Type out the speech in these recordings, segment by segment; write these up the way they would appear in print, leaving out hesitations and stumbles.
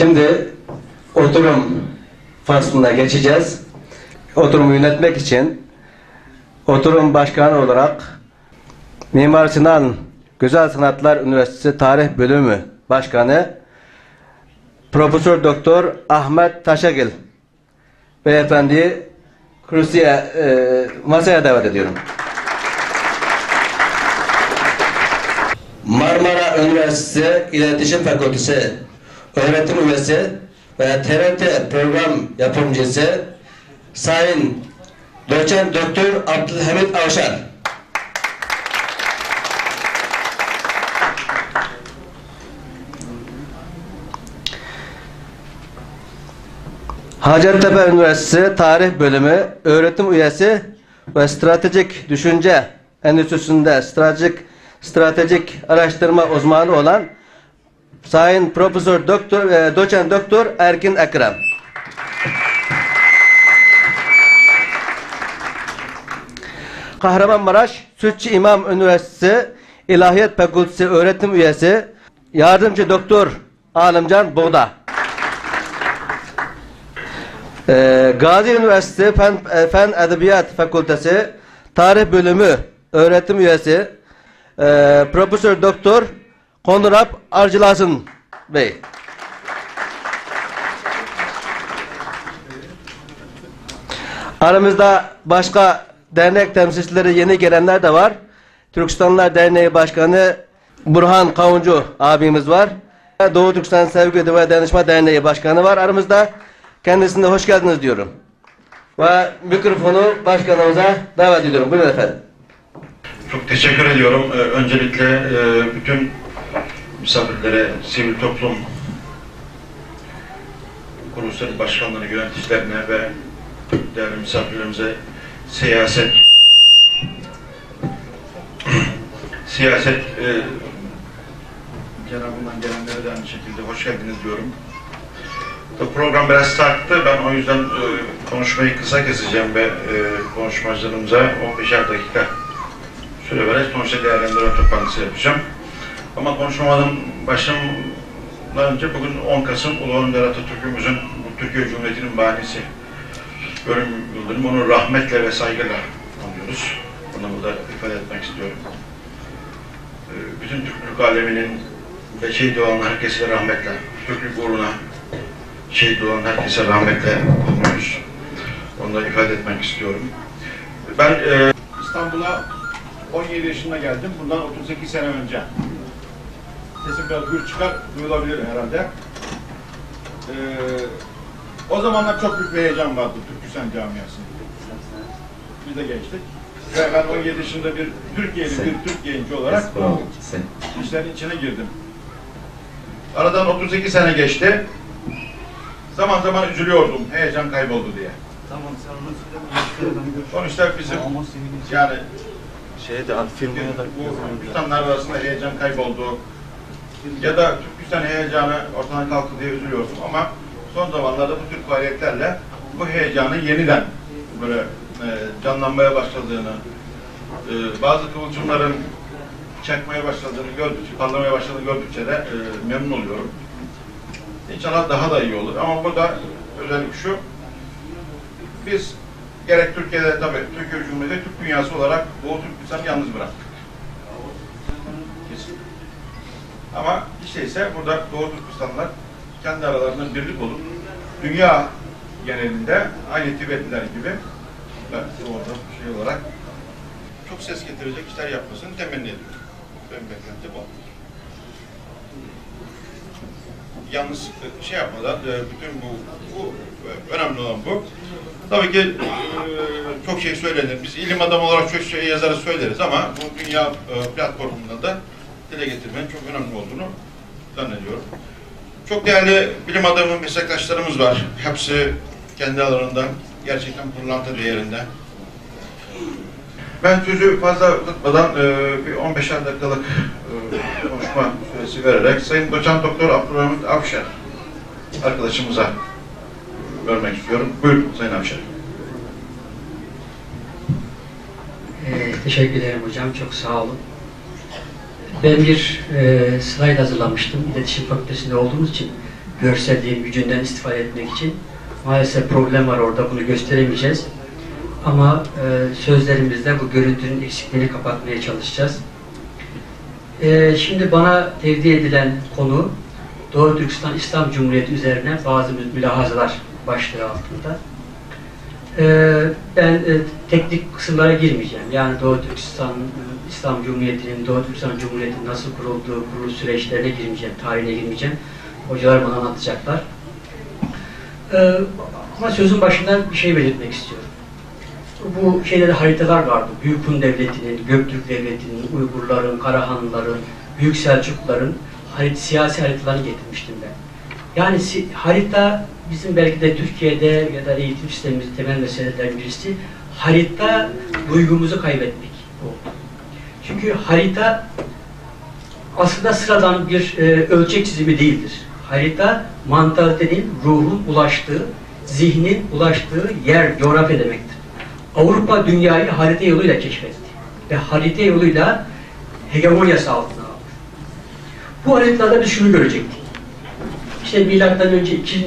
Şimdi oturum faslına geçeceğiz. Oturumu yönetmek için oturum başkanı olarak Mimar Sinan Güzel Sanatlar Üniversitesi Tarih Bölümü Başkanı Profesör Doktor Ahmet Taşagil Beyefendi'yi kürsüye, masaya davet ediyorum. Marmara Üniversitesi İletişim Fakültesi öğretim üyesi ve TRT program yapımcısı Sayın Doçent Doktor Abdülhamit Avşar. Hacettepe Üniversitesi Tarih Bölümü öğretim üyesi ve Stratejik Düşünce Enstitüsü'nde stratejik araştırma uzmanı olan Sayın Profesör Doktor Doçent Doktor Erkin Ekrem. Kahramanmaraş Sütçü İmam Üniversitesi İlahiyat Fakültesi öğretim üyesi Yardımcı Doktor Alimcan Boğda. Gazi Üniversitesi Fen Edebiyat Fakültesi Tarih Bölümü öğretim üyesi Profesör Doktor Konrad Arcılasın Bey. Aramızda başka dernek temsilcileri yeni gelenler de var. Türkistanlılar Derneği Başkanı Burhan Kavuncu abimiz var. Doğu Türkistan Sevgi ve Danışma Derneği Başkanı var aramızda. Kendisine hoş geldiniz diyorum. Ve mikrofonu başkanımıza davet ediyorum. Buyurun efendim. Çok teşekkür ediyorum. Öncelikle bütün misafirlere, sivil toplum kuruluşları başkanları, yöneticilerine ve değerli misafirlerimize siyaset cenabından gelenlere de aynı şekilde hoş geldiniz diyorum. Program biraz sarktı. Ben o yüzden konuşmayı kısa keseceğim ve konuşmacılarımıza 15'er dakika süre vererek sonuçta değerlendirme toplantısı yapacağım. Ama konuşmamın başlamadan önce bugün 10 Kasım Ulu Önder Atatürk'ümüzün bu Türkiye Cumhuriyeti'nin banisi ölüm yıldönümü. Onu rahmetle ve saygıyla anıyoruz. Bunu burada ifade etmek istiyorum. Bütün Türklük aleminin ve şehit olan herkese rahmetle, Türklük uğruna şehit olan herkese rahmetle anıyoruz. Onu da ifade etmek istiyorum. Ben İstanbul'a 17 yaşında geldim. Bundan 38 sene önce. Sesim biraz gür çıkar, duyulabilir herhalde. O zamanlar çok büyük bir heyecan vardı Türkistan camiasında. Biz de gençtik. Ve ben 17 yaşında bir Türkiye'li bir Türk genci olarak işlerin içine girdim. Aradan 38 sene geçti. Zaman zaman üzülüyordum, heyecan kayboldu diye. Tamam, sen onu söyle. Sonuçta bizim yani bu Türkistanlar arasında heyecan kayboldu ya da Türkistan heyecanı ortadan kalktı diye üzülüyordum ama son zamanlarda bu tür faaliyetlerle bu heyecanı yeniden böyle canlanmaya başladığını, bazı kıvılcımların çekmeye başladığını gördükçe, parlamaya başladığını gördükçe de memnun oluyorum. İnşallah daha da iyi olur ama burada özellik şu, biz gerek Türkiye'de tabii Türkiye Cumhuriyeti Türk dünyası olarak Doğu Türkistan'ı yalnız bıraktık. Kesin. Ama işte ise burada Doğu Türkistanlar kendi aralarında birlik olup dünya genelinde aynı Tibetliler gibi orada şey olarak çok ses getirecek işler yapmasını temenni ediyorum. Benim beklentim o. Yalnız şey yapmadan bütün bu önemli olan bu. Tabii ki çok şey söylenir. Biz ilim adamı olarak çok şey yazarız söyleriz ama bu dünya platformunda da dile getirmenin çok önemli olduğunu zannediyorum. Çok değerli bilim adamı meslektaşlarımız var. Hepsi kendi alanında gerçekten pırlanta değerinde. Ben sözü fazla uzatmadan bir 15'er dakikalık konuşma süresi vererek Sayın Doçent Doktor Abdülhamit Avşar arkadaşımıza vermek istiyorum. Buyurun Sayın Avşar. Teşekkür ederim hocam. Çok sağ olun. Ben bir slide hazırlamıştım. İletişim Fakültesi'nde olduğumuz için görselliğin gücünden istifade etmek için. Maalesef problem var orada, bunu gösteremeyeceğiz. Ama sözlerimizde bu görüntünün eksikliğini kapatmaya çalışacağız. Şimdi bana tevdi edilen konu Doğu Türkistan İslam Cumhuriyeti üzerine bazı mülahazalar başlığı altında. Ben teknik kısımlara girmeyeceğim. Yani Doğu Türkistan İslam Cumhuriyeti'nin, Doğu Türkistan Cumhuriyeti'nin nasıl kurulduğu, kuruluş süreçlerine girmeyeceğim, tarihine girmeyeceğim. Hocalar bana anlatacaklar. Ama sözün başından bir şey belirtmek istiyorum. Bu şeyde haritalar vardı. Büyük Hun Devleti'nin, Göktürk Devleti'nin, Uygurların, Karahanlıların, Büyük Selçukluların siyasi haritalarını getirmiştim ben. Yani harita bizim belki de Türkiye'de ya da eğitim sistemimizin temel meselelerinden birisi, harita duygumuzu kaybetmek oldu. Çünkü harita aslında sıradan bir ölçek çizimi değildir. Harita mantalitenin, ruhun ulaştığı, zihnin ulaştığı yer, coğrafya demektir. Avrupa dünyayı harita yoluyla keşfetti ve harita yoluyla hegemonyası altına aldı. Bu haritalarda biz şunu görecektik. İşte milattan önce 2.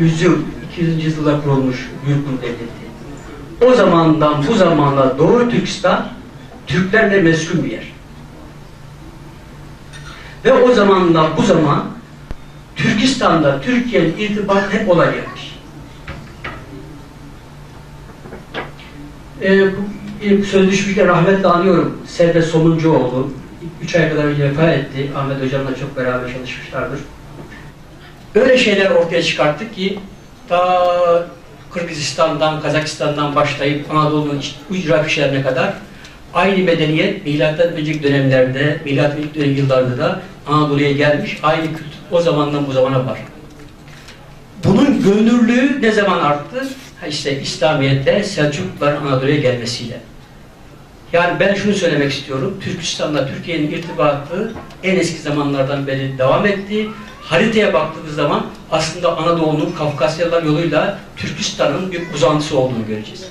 yüzyıl, 200. yüzyılda kurulmuş Büyük Hun Devleti. O zamandan bu zamana Doğu Türkistan Türklerle meskun bir yer. Ve o zamandan bu zaman Türkistan'da Türkiye'nin irtibatı hep olay gelmiş. Söz düşmüşken rahmetle anıyorum. Servet Somuncuoğlu 3 ay kadar önce vefat etti. Ahmet Hocam'la çok beraber çalışmışlardır. Öyle şeyler ortaya çıkarttık ki ta Kırgızistan'dan, Kazakistan'dan başlayıp Anadolu'nun uç coğrafyalarına kadar aynı medeniyet milattan önceki dönemlerde, milattan ilk dönem yıllarda da Anadolu'ya gelmiş. Aynı kültür o zamandan bu zamana var. Bunun görünürlüğü ne zaman arttı? İşte İslamiyet'te Selçukluların Anadolu'ya gelmesiyle. Yani ben şunu söylemek istiyorum. Türkistan'la Türkiye'nin irtibatı en eski zamanlardan beri devam etti. Haritaya baktığımız zaman aslında Anadolu'nun Kafkasyalar yoluyla Türkistan'ın bir uzantısı olduğunu göreceğiz.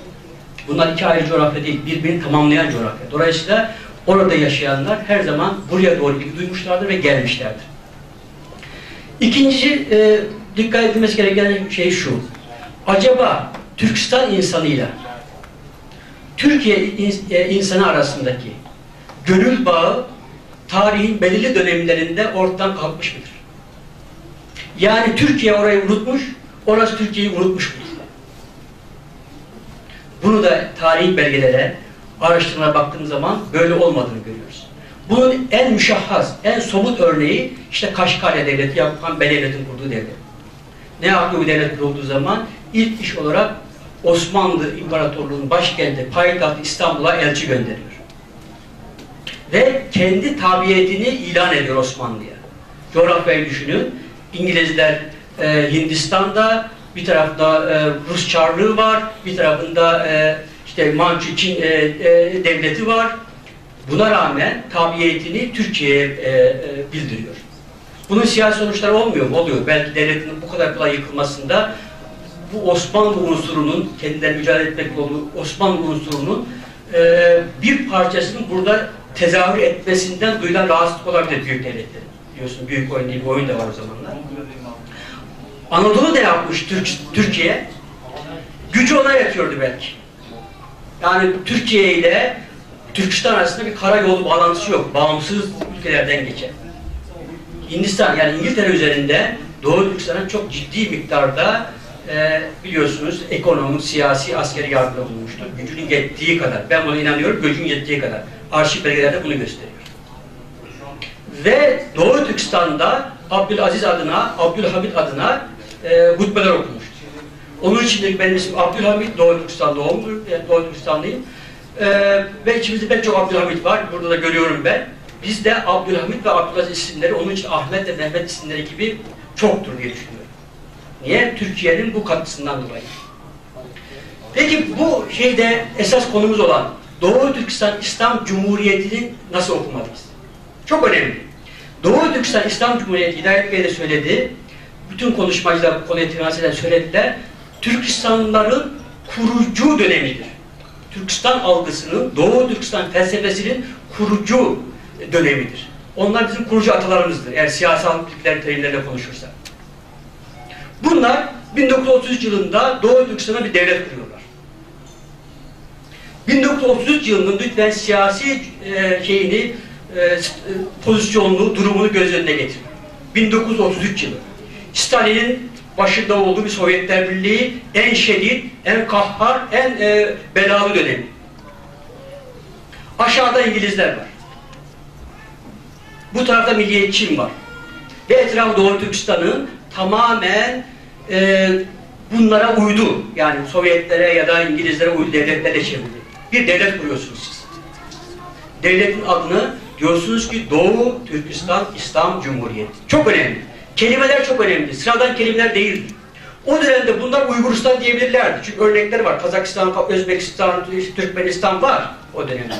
Bunlar iki ayrı coğrafya değil, birbirini tamamlayan coğrafya. Dolayısıyla orada yaşayanlar her zaman buraya doğru ilgi duymuşlardır ve gelmişlerdir. İkinci dikkat edilmesi gereken şey şu. Acaba Türkistan insanıyla Türkiye insanı arasındaki gönül bağı tarihin belirli dönemlerinde ortadan kalkmış mıdır? Yani Türkiye orayı unutmuş, orası Türkiye'yi unutmuş mudur? Bunu da tarihi belgelere, araştırmalara baktığımız zaman böyle olmadığını görüyoruz. Bunun en müşahhas, en somut örneği işte Kaşgarya Devleti, Yakup Han Bey Devleti'nin kurduğu devlet. Ne yaptı bu devlet kurulduğu zaman? İlk iş olarak Osmanlı İmparatorluğu'nun başkenti, payitahtı İstanbul'a elçi gönderiyor. Ve kendi tabiyetini ilan ediyor Osmanlı'ya. Coğrafyayı düşünün. İngilizler Hindistan'da, bir tarafta Rus Çarlığı var, bir tarafında işte Mançu Çin devleti var. Buna rağmen tabiyetini Türkiye'ye bildiriyor. Bunun siyasi sonuçları olmuyor mu? Oluyor. Belki devletin bu kadar kolay yıkılmasında bu Osmanlı unsurunun, kendileri mücadele etmekle olduğu Osmanlı unsurunun bir parçasının burada tezahür etmesinden duyulan rahatsızlık olabilir büyük devletlerin. Biliyorsun büyük oyun diye bir oyun da var o zamanlar. Anadolu da yapmış Türkiye. Gücü ona yetiyordu belki. Yani Türkiye ile Türkistan arasında bir karayolu bağlantısı yok. Bağımsız ülkelerden geçen. Hindistan yani İngiltere üzerinde Doğu Türkistan'a çok ciddi miktarda biliyorsunuz ekonomik, siyasi, askeri yardım bulmuştur. Gücünün yettiği kadar. Ben buna inanıyorum. Gücünün yettiği kadar. Arşiv belgelerde bunu gösteriyor. Ve Doğu Türkistan'da Abdülaziz adına, Abdülhamid adına hutbeler okumuştur. Onun için benim ismim Abdülhamid, Doğu Türkistan doğumluyum, Doğu Türkistanlıyım. Ve içimizde pek çok Abdülhamid var. Burada da görüyorum ben. Bizde Abdülhamid ve Abdülaziz isimleri, onun için Ahmet ve Mehmet isimleri gibi çoktur diye düşünüyorum. Niye? Türkiye'nin bu katkısından dolayı. Peki bu şeyde esas konumuz olan Doğu Türkistan İslam Cumhuriyeti'ni nasıl okumalıyız? Çok önemli. Doğu Türkistan İslam Cumhuriyeti, Hidayet Bey de söyledi, bütün konuşmacılar bu konuya temas eden söylediler, Türkistanlıların kurucu dönemidir. Türkistan algısının, Doğu Türkistan felsefesinin kurucu dönemidir. Onlar bizim kurucu atalarımızdır, eğer siyasal terimlerle konuşursak. Bunlar 1933 yılında Doğu Türkistan'a bir devlet kuruyorlar. 1933 yılının lütfen siyasi pozisyonunu, durumunu göz önüne getirin. 1933 yılı. Stalin'in başında olduğu bir Sovyetler Birliği en şiddet, en kahhar, en belalı dönemi. Aşağıda İngilizler var. Bu tarafta milliyetçi var. Ve etrafı Doğu Türkistan'ın tamamen bunlara uydu. Yani Sovyetlere ya da İngilizlere uydu devletlerle çevirdi. Bir devlet kuruyorsunuz siz. Devletin adını diyorsunuz ki Doğu Türkistan İslam Cumhuriyeti. Çok önemli. Kelimeler çok önemli. Sıradan kelimeler değildir. O dönemde bunlar Uyguristan diyebilirlerdi. Çünkü örnekleri var. Kazakistan, Özbekistan, Türkmenistan var o dönemde.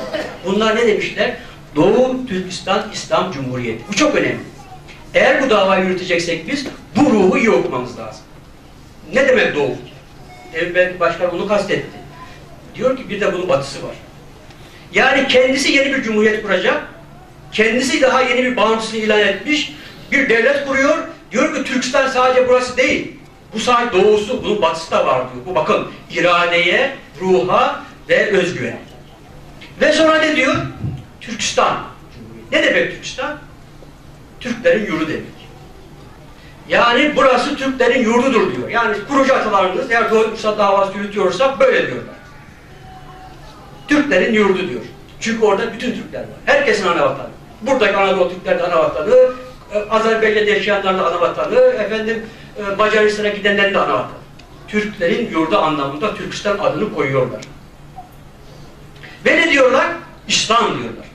Bunlar ne demişler? Doğu Türkistan İslam Cumhuriyeti. Bu çok önemli. Eğer bu davayı yürüteceksek biz bu ruhu iyi okumamız lazım. Ne demek Doğu? Belki başkan bunu kastetti. Diyor ki bir de bunun batısı var. Yani kendisi yeni bir cumhuriyet kuracak. Kendisi daha yeni bir bağımsızlığı ilan etmiş. Bir devlet kuruyor. Diyor ki Türkistan sadece burası değil. Bu sadece doğusu, bunun batısı da var diyor. Bu bakın iradeye, ruha ve özgüven. Ve sonra ne diyor? Türkistan. Ne demek Türkistan? Türklerin yurdu demek. Yani burası Türklerin yurdudur diyor. Yani kurucu atalarımız eğer Doğu Türkistan davası yürütüyorsa böyle diyorlar. Türklerin yurdu diyor. Çünkü orada bütün Türkler var. Herkesin ana vatanı. Buradaki Anadolu Türkler de ana vatanı, Azerbaycan'da yaşayanlar da ana vatanı, Macaristan'a gidenlerin de ana vatanı. Türklerin yurdu anlamında Türkistan adını koyuyorlar. Ve ne diyorlar? İslam diyorlar.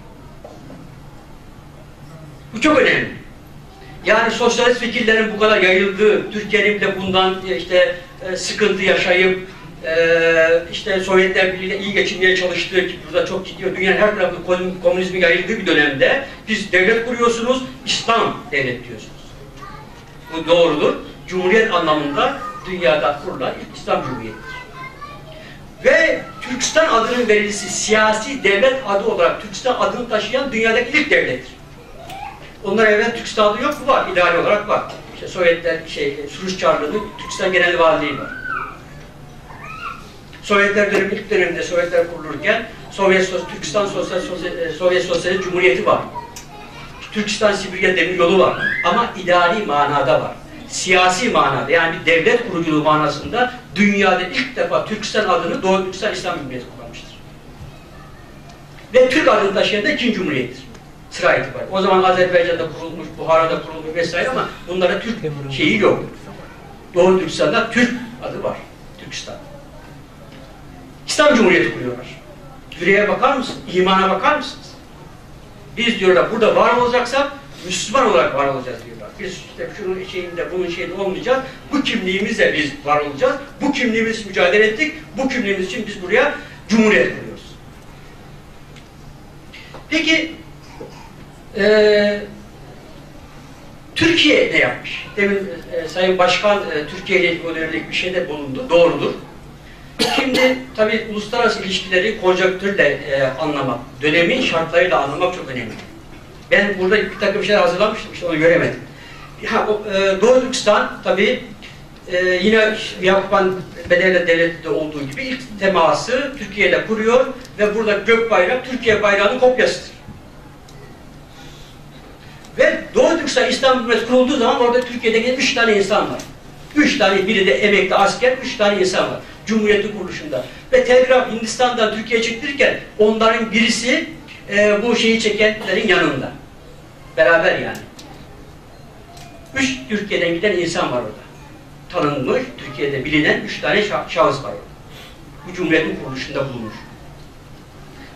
Bu çok önemli. Yani sosyalist fikirlerin bu kadar yayıldığı, Türkiye'nin de bundan sıkıntı yaşayıp Sovyetler Birliği'yle iyi geçinmeye çalıştığı ki burada çok ciddi dünyanın her tarafında komünizmi yayıldığı bir dönemde biz devlet kuruyorsunuz, İslam devlet diyorsunuz. Bu doğrudur. Cumhuriyet anlamında dünyada kurulan ilk İslam Cumhuriyeti'dir. Ve Türkistan adının verilisi siyasi devlet adı olarak Türkistan adını taşıyan dünyadaki ilk devlettir. Onlara evvel Türkistan adı yok, bu var. İdeal olarak var. Sovyetler, Suruç Çarlığı'nın Türkistan Genel Valiliği var. Sovyetler dönemi, ilk döneminde Sovyetler kurulurken Türkistan Sovyet Sosyalist Cumhuriyeti var. Türkistan Sibirya Demiryolu var. Ama idari manada var. Siyasi manada yani bir devlet kuruculuğu manasında dünyada ilk defa Türkistan adını Doğu Türkistan İslam Cumhuriyeti kullanmıştır. Ve Türk adını taşıyan da ikinci Cumhuriyettir. Sıra itibariyle. O zaman Azerbaycan'da kurulmuş, Buhara'da kurulmuş vesaire ama bunlara Türk şeyi yok. Doğu Türkistan'da Türk adı var. Türkistan. İslam Cumhuriyeti kuruyorlar. Yüreğe bakar mısınız? İmana bakar mısınız? Biz diyorlar burada var olacaksak Müslüman olarak var olacağız diyorlar. Biz şunun şeyinde, bunun şeyinde olmayacağız. Bu kimliğimizle biz var olacağız. Bu kimliğimiz için mücadele ettik. Bu kimliğimiz için biz buraya Cumhuriyet kuruyoruz. Peki Türkiye ne yapmış? Demin Sayın Başkan Türkiye ile ilgili bir şey de bulundu. Doğrudur. Şimdi tabii uluslararası ilişkileri konjonktürle anlamak, dönemin şartlarıyla anlamak çok önemli. Ben burada bir takım şeyler hazırlamıştım, işte onu göremedim. Doğu Türkistan tabii yine Yakup Bedeli Devleti'nde olduğu gibi ilk teması Türkiye ile kuruyor ve burada gök bayrak Türkiye bayrağının kopyasıdır. Ve Doğu Türkistan İslam Cumhuriyeti kurulduğu zaman orada Türkiye'de 3 tane insan var. 3 tane, biri de emekli asker, 3 tane insan var. Cumhuriyetin kuruluşunda. Ve telgraf Hindistan'dan Türkiye'ye çıktırırken onların birisi bu şeyi çekenlerin yanında. Beraber yani. 3 Türkiye'den giden insan var orada. Tanınmış, Türkiye'de bilinen 3 tane şahıs var orada. Bu Cumhuriyetin kuruluşunda bulunmuş.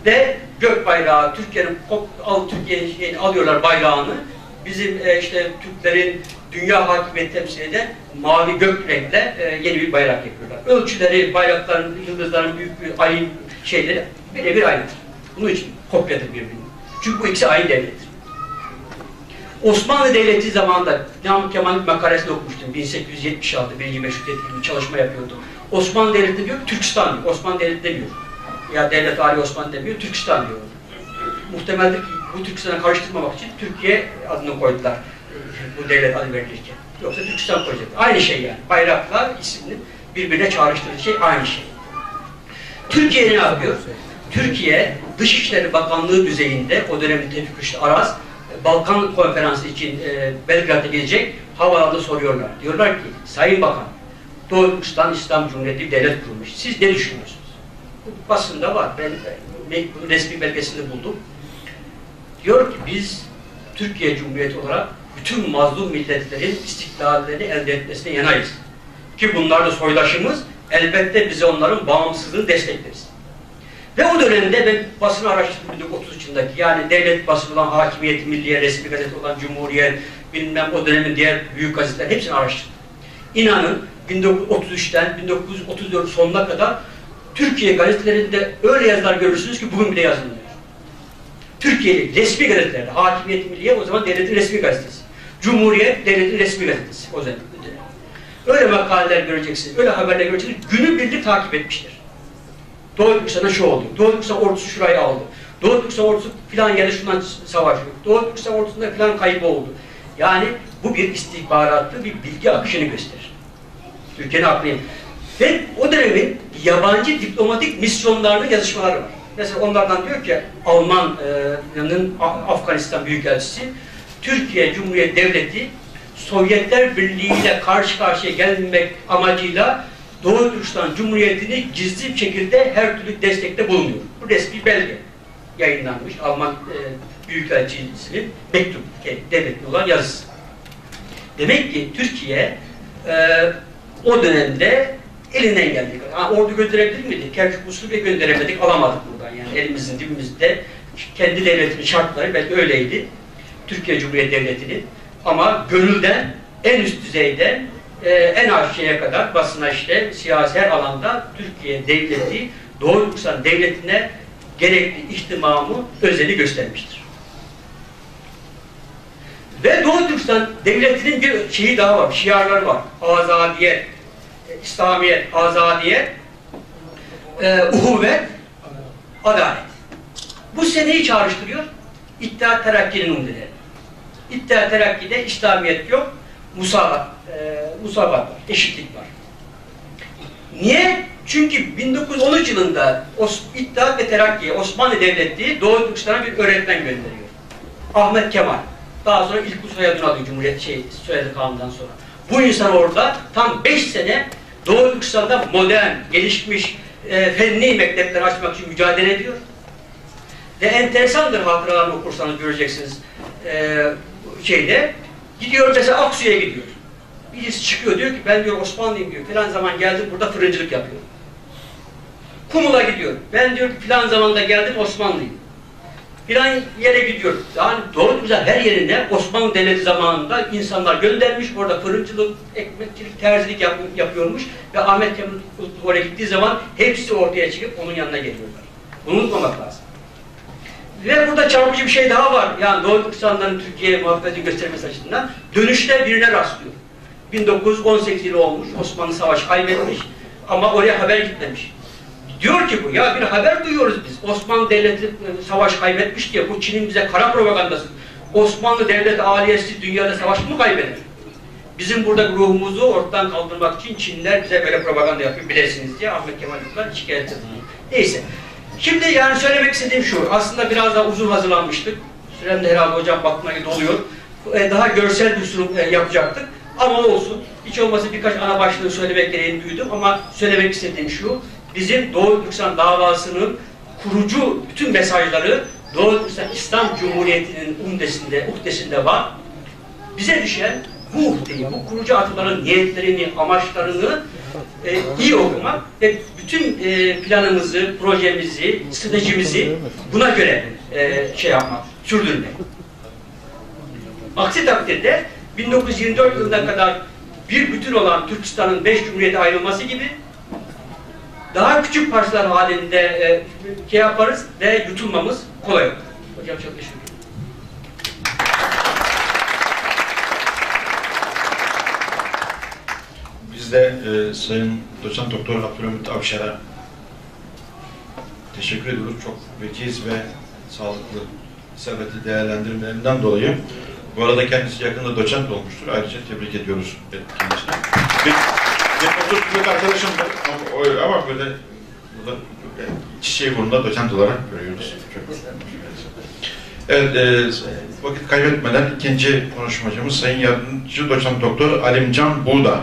Ve gök bayrağı, Türkiye'nin alıyorlar bayrağını. Bizim Türklerin dünya hakimiyeti temsil eden mavi gök renkle yeni bir bayrak yapıyorlar. Ölçüleri, bayrakların, yıldızların büyük bir ayın şeyleri birebir aynıdır. Bunun için kopyadır birbirini. Çünkü bu ikisi aynı devlettir. Osmanlı Devleti zamanında Namık Kemal'in makalesini okumuştum. 1876 birinci meşrutiyet gibi çalışma yapıyordu. Osmanlı Devleti diyor, Türkistan diyor. Osmanlı Devleti demiyor. Ya Devlet Ali Osmanlı demiyor, Türkistan diyor. Muhtemeldir ki bu Türkistan'a karıştırmamak için Türkiye adını koydular bu devlet adı verilirken. Yoksa Türkistan projesi. Aynı şey yani. Bayraklar ismini birbirine çağrıştırdığı şey aynı şey. Türkiye ne yapıyor? Türkiye Dışişleri Bakanlığı düzeyinde o dönemin Tevfik Rüştü Aras Balkan Konferansı için Belgrad'a gelecek havaalanında soruyorlar. Diyorlar ki Sayın Bakan Doğu Türkistan İslam Cumhuriyeti bir devlet kurmuş. Siz ne düşünüyorsunuz? Bu basında var. Ben resmi belgesini buldum. Diyor ki biz Türkiye Cumhuriyeti olarak bütün mazlum milletlerin istiklallerini elde etmesine yanayız. Ki bunlar da soydaşımız, elbette bize onların bağımsızlığını destekleriz. Ve o dönemde ben basını araştırdım 1930 yılındaki, yani devlet basını olan Hakimiyet-i Milliye, resmi gazete olan Cumhuriyet, bilmem o dönemin diğer büyük gazeteler hepsini araştırdım. İnanın 1933'ten 1934 sonuna kadar Türkiye gazetelerinde öyle yazılar görürsünüz ki bugün bile yazılmıyor. Türkiye'li resmi gazetelerde, Hakimiyet-i Milliye o zaman devletin resmi gazetesi. Cumhuriyet devletin resmi gazetesi o zaman. Öyle makaleler göreceksiniz, öyle haberler göreceksiniz. Günübirlik takip etmiştir. Doğu Türkistan'da şu oldu. Doğu Türkistan ordusu şurayı aldı. Doğu Türkistan ordusu filan yerde şundan savaşıyor. Doğu Türkistan ordusunda filan kaybı oldu. Yani bu bir istihbaratlı bir bilgi akışını gösterir. Türkiye'nin aklıyım. Ve o dönemin yabancı diplomatik misyonlarının yazışmaları var. Mesela onlardan diyor ki Alman'ın Afganistan Büyükelçisi Türkiye Cumhuriyeti Devleti Sovyetler Birliği ile karşı karşıya gelmek amacıyla Doğu Türkistan Cumhuriyeti'ni gizli bir şekilde her türlü destekte bulunuyor. Bu resmi belge yayınlanmış. Alman Büyükelçisi'nin mektup, devletli olan yazısı. Demek ki Türkiye o dönemde elinden geldi. Ordu gönderebilir miydik? Kerkük Musul'e gönderemedik, alamadık buradan. Yani elimizin dibimizde kendi devletinin şartları belki öyleydi. Türkiye Cumhuriyeti Devleti'nin. Ama gönülden, en üst düzeyden en az şeye kadar basına işte siyasi her alanda Türkiye Devleti Doğu Türkistan Devleti'ne gerekli ihtimamı, özeni göstermiştir. Ve Doğu Türkistan Devleti'nin bir şeyi daha var, şiarları var. Azadiyet, İslamiyet, azadiyet, uhuvvet, adalet. Bu seneyi çağrıştırıyor. İttihat Terakki'nin umdeleri. İttihat Terakki'de İslamiyet yok, musavat var, eşitlik var. Niye? Çünkü 1913 yılında İttihat ve Terakki, Osmanlı Devleti Doğu Türkistan'a bir öğretmen gönderiyor. Ahmet Kemal. Daha sonra ilk bu soyadını alıyor Cumhuriyet soyadı kanundan sonra. Bu insan orada tam 5 sene Doğu Türkistan'da modern, gelişmiş, fenni mektepler açmak için mücadele ediyor. Ve enteresandır, hatıralarını okursanız göreceksiniz. Gidiyor mesela Aksu'ya gidiyor. Birisi çıkıyor diyor ki ben diyor Osmanlıyım diyor. Filan zaman geldim burada fırıncılık yapıyorum. Kumul'a gidiyor. Ben diyor filan zamanda geldim Osmanlıyım. Filan yere gidiyor. Yani doğru güzel her yerine Osmanlı Devleti zamanında insanlar göndermiş. Orada fırıncılık, ekmekçilik, terzilik yapıyormuş. Ve Ahmet Kemal oraya gittiği zaman hepsi ortaya çıkıp onun yanına geliyorlar. Bunu unutmamak lazım. Ve burada çarpıcı bir şey daha var. Yani Doğu Türkistan'ların Türkiye'ye muhabbeti göstermesi açısından dönüşte birine rastlıyor. 1918 yılı olmuş. Osmanlı savaşı kaybetmiş. Ama oraya haber gitmemiş. Diyor ki bu, ya bir haber duyuyoruz biz. Osmanlı Devleti savaş kaybetmiş diye. Bu Çin'in bize kara propagandası. Osmanlı Devleti aliyesi dünyada savaş mı kaybeder? Bizim burada ruhumuzu ortadan kaldırmak için Çinliler bize böyle propaganda yapıyor bilesiniz diye Ahmet Kemal Yurtlar şikayet ediyor. Neyse. Şimdi yani söylemek istediğim şu, aslında biraz daha uzun hazırlanmıştık. Sürem de herhalde hocam bakmaya doluyor. Daha görsel bir sunum yapacaktık. Ama olsun, hiç olmazsa birkaç ana başlığı söylemek gereğini duydum ama söylemek istediğim şu, bizim Doğu Türkistan davasının kurucu bütün mesajları Doğu Türkistan İslam Cumhuriyeti'nin uhdesinde var. Bize düşen bu uhdeyi, bu kurucu atıların niyetlerini, amaçlarını iyi okumak ve bütün planımızı, projemizi, stratejimizi buna göre yapmak, sürdürmek. Aksi takdirde 1924 yılına kadar bir bütün olan Türkistan'ın 5 cumhuriyete ayrılması gibi daha küçük parçalar halinde yaparız ve yutulmamız kolay olur. Hocam çok teşekkür ederim. Biz de Sayın Doçent Doktor Abdülhamit Avşar'a teşekkür ediyoruz. Çok veciz ve sağlıklı, isabetli değerlendirmelerinden dolayı. Bu arada kendisi yakında doçent olmuştur. Ayrıca tebrik ediyoruz kendisine. Bir 30 yıllık arkadaşımdır ama böyle burada çiçeği burnunda doçent olarak görüyoruz. Çok evet, vakit kaybetmeden ikinci konuşmacımız Sayın Yardımcı Doçent Doktor Alimcan Buğda.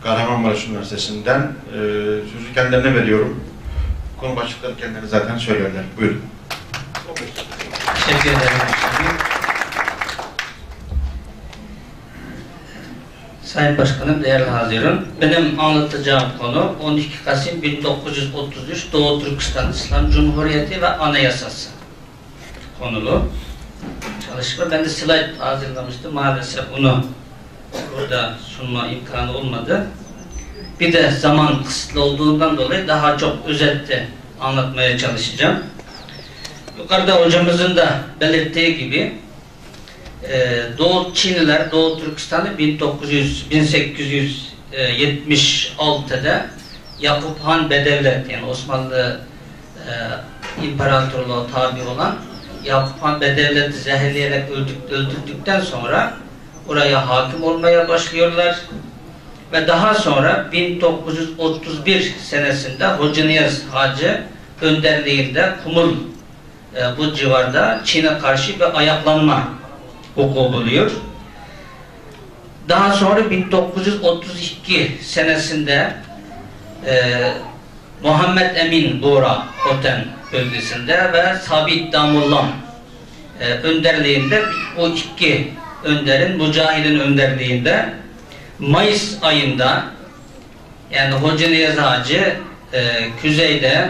Kahramanmaraş Üniversitesi'nden sözü kendilerine veriyorum. Konu başlıkları kendileri zaten söylerler. Buyurun. Teşekkür ederim. Sayın Başkanım, değerli hazırım. Benim anlatacağım konu 12 Kasım 1933 Doğu Türkistan İslam Cumhuriyeti ve Anayasası konulu çalışma. Ben de slide hazırlamıştım. Maalesef onu burada sunma imkanı olmadı. Bir de zaman kısıtlı olduğundan dolayı daha çok özetle anlatmaya çalışacağım. Yukarıda hocamızın da belirttiği gibi Doğu Çinliler Doğu Türkistan'ı 1876'da Yakup Han Bedevlet, yani Osmanlı İmparatorluğu tabi olan Yakup Han Bedevlet'i zehirleyerek öldürdükten sonra oraya hakim olmaya başlıyorlar ve daha sonra 1931 senesinde Hoca Niyaz Hacı önderliğinde Kumul bu civarda Çin'e karşı bir ayaklanma hukuku buluyor. Daha sonra 1932 senesinde Muhammed Emin Buğra Hoten bölgesinde ve Sabit Damullam önderliğinde, bu iki önderin, Mücahid'in önderliğinde Mayıs ayında, yani Hoca Niyaz Hacı kuzeyde,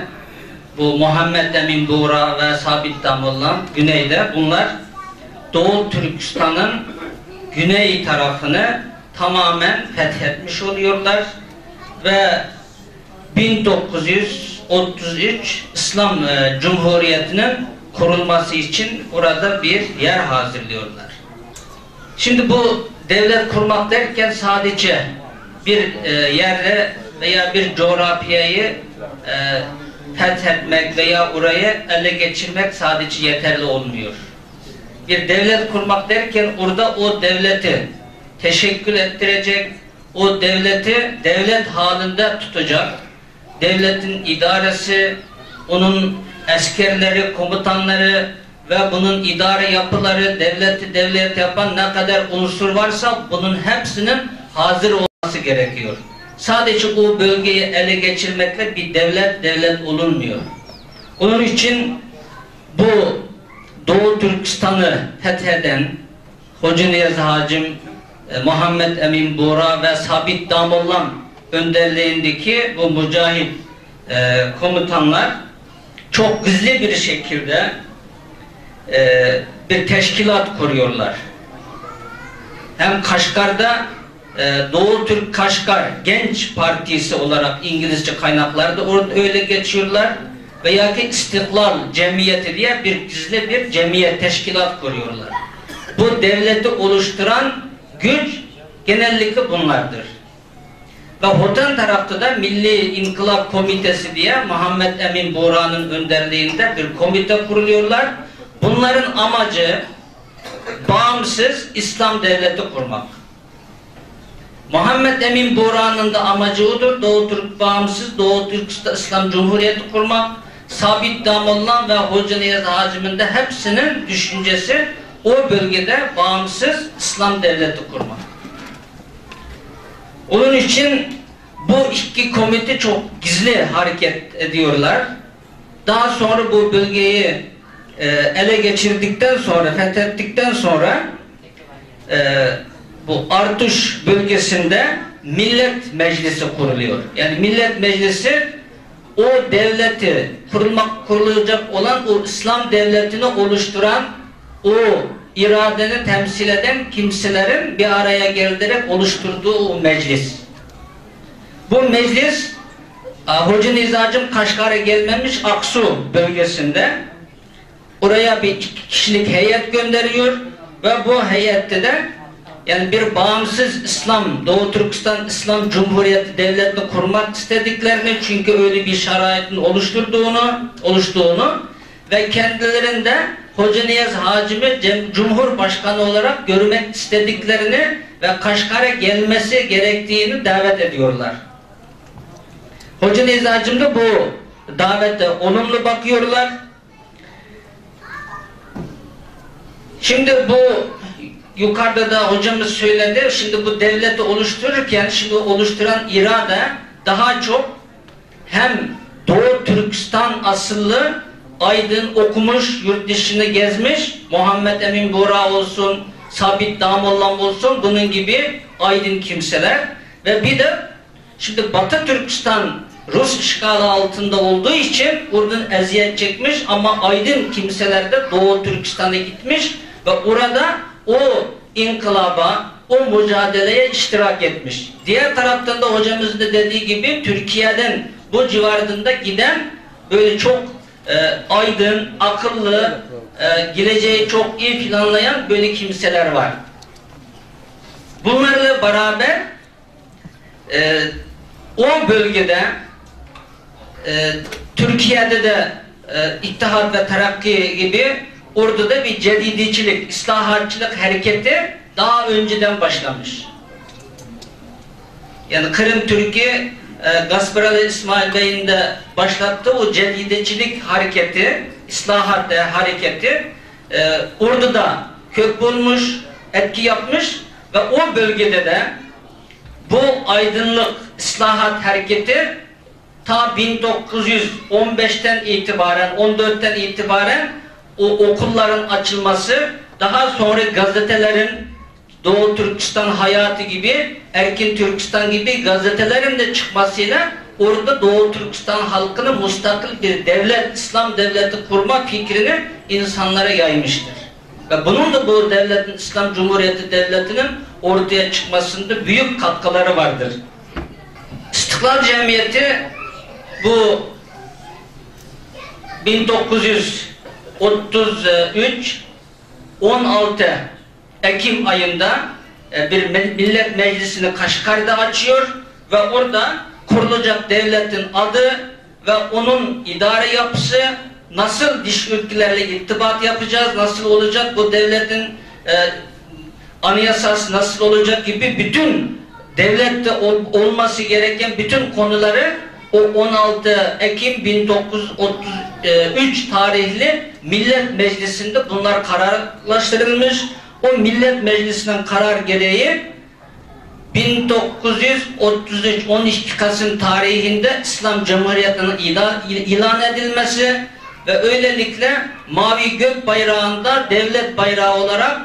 bu Muhammed Emin Buğra ve Sabit Damullam güneyde, bunlar Doğu Türkistan'ın güney tarafını tamamen fethetmiş oluyorlar ve 1933 İslam Cumhuriyeti'nin kurulması için burada bir yer hazırlıyorlar. Şimdi bu devlet kurmak derken sadece bir yerde veya bir coğrafyayı fethetmek veya orayı ele geçirmek sadece yeterli olmuyor. Bir devlet kurmak derken orada o devleti teşekkül ettirecek, o devleti devlet halinde tutacak, devletin idaresi, onun askerleri, komutanları ve bunun idare yapıları, devleti devlet yapan ne kadar unsur varsa bunun hepsinin hazır olması gerekiyor. Sadece o bölgeyi ele geçirmekle bir devlet olunmuyor. Onun için bu Doğu Türkistan'ı fetheden Hoca Niyaz Hacım, Muhammed Emin Buğra ve Sabit Damullam önderliğindeki bu mücahit komutanlar çok gizli bir şekilde bir teşkilat kuruyorlar. Hem Kaşgar'da Doğu Türk Kaşgar Genç Partisi olarak İngilizce kaynaklarda orada öyle geçiyorlar, veya ki İstiklal Cemiyeti diye bir gizli bir cemiyet, teşkilat kuruyorlar. Bu devleti oluşturan güç genellikle bunlardır. Ve Hoten tarafta da Milli İnkılap Komitesi diye Muhammed Emin Buğra'nın önderliğinde bir komite kuruluyorlar. Bunların amacı bağımsız İslam devleti kurmak. Muhammed Emin Buğra'nın da amacı odur. Doğu Türk bağımsız Doğu Türkistan İslam Cumhuriyeti kurmak. Sabit Damullam ve Hoca Niyaz Hacı'nın da hepsinin düşüncesi o bölgede bağımsız İslam devleti kurmak. Onun için bu iki komite çok gizli hareket ediyorlar. Daha sonra bu bölgeyi ele geçirdikten sonra, fethettikten sonra bu Artuş bölgesinde Millet Meclisi kuruluyor. Yani Millet Meclisi o devleti kurulacak olan o İslam devletini oluşturan, o iradeni temsil eden kimselerin bir araya gelerek oluşturduğu o meclis. Bu meclis Hoca Nizacım Kaşgar'a gelmemiş Aksu bölgesinde oraya bir kişilik heyet gönderiyor ve bu heyette de yani bir bağımsız İslam, Doğu Türkistan İslam Cumhuriyeti devletini kurmak istediklerini, çünkü öyle bir şaraitin oluştuğunu ve kendilerinde Hoca Niyaz Hacim'i Cumhurbaşkanı olarak görmek istediklerini ve Kaşgar'a gelmesi gerektiğini davet ediyorlar. Hoca Niyaz Hacim de bu davete olumlu bakıyorlar. Şimdi bu yukarıda da hocamız söyledi. Şimdi bu devleti oluştururken şimdi oluşturan irade daha çok hem Doğu Türkistan asıllı aydın okumuş, yurt dışını gezmiş, Muhammed Emin Buğra olsun, Sabit Damollam olsun, bunun gibi aydın kimseler ve bir de şimdi Batı Türkistan Rus işgali altında olduğu için oradan eziyet çekmiş ama aydın kimseler de Doğu Türkistan'a gitmiş ve orada o inkılaba, o mücadeleye iştirak etmiş. Diğer taraftan da hocamızın da dediği gibi Türkiye'den bu civarında giden böyle çok aydın, akıllı, geleceği çok iyi planlayan böyle kimseler var. Bunlarla beraber o bölgede Türkiye'de de İttihat ve Terakki gibi orada da bir cedidicilik, islahatçılık hareketi daha önceden başlamış. Yani Kırım Türkiye Gasparalı İsmail Bey'in de başlattığı o cedidicilik hareketi, islahat hareketi orada da kök bulmuş, etki yapmış ve o bölgede de bu aydınlık islahat hareketi ta 1915'ten itibaren, 14'ten itibaren o okulların açılması, daha sonra gazetelerin Doğu Türkistan Hayatı gibi, Erkin Türkistan gibi gazetelerin de çıkmasıyla orada Doğu Türkistan halkını müstakil bir devlet, İslam devleti kurma fikrini insanlara yaymıştır. Ve bunun da bu devletin, İslam Cumhuriyeti Devleti'nin ortaya çıkmasında büyük katkıları vardır. İstiklal Cemiyeti bu 1933 16 Ekim ayında bir millet meclisini Kaşgar'da açıyor ve orada kurulacak devletin adı ve onun idare yapısı, nasıl dış ülkelerle irtibat yapacağız, nasıl olacak bu devletin anayasası nasıl olacak gibi bütün devlette olması gereken bütün konuları o 16 Ekim 1933 tarihli Millet Meclisi'nde bunlar kararlaştırılmış. O Millet Meclisi'nin karar gereği 1933 12 Kasım tarihinde İslam Cumhuriyeti'nin ilan edilmesi ve öylelikle mavi gök bayrağında devlet bayrağı olarak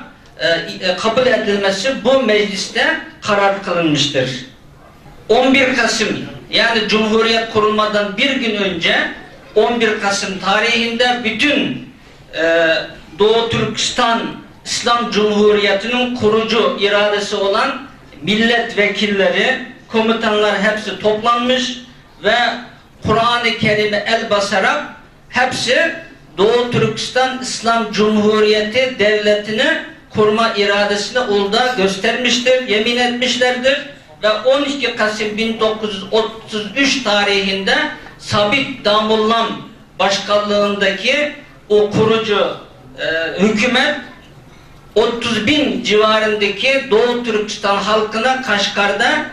kabul edilmesi bu mecliste karar kılınmıştır. 11 Kasım yani Cumhuriyet kurulmadan bir gün önce 11 Kasım tarihinde bütün Doğu Türkistan İslam Cumhuriyeti'nin kurucu iradesi olan milletvekilleri, komutanlar hepsi toplanmış ve Kur'an-ı Kerim'e el basarak hepsi Doğu Türkistan İslam Cumhuriyeti Devleti'ni kurma iradesini orada göstermiştir, yemin etmişlerdir ve 12 Kasım 1933 tarihinde Sabit Damollam başkanlığındaki o kurucu hükümet 30.000 civarındaki Doğu Türkistan halkına Kaşgar'da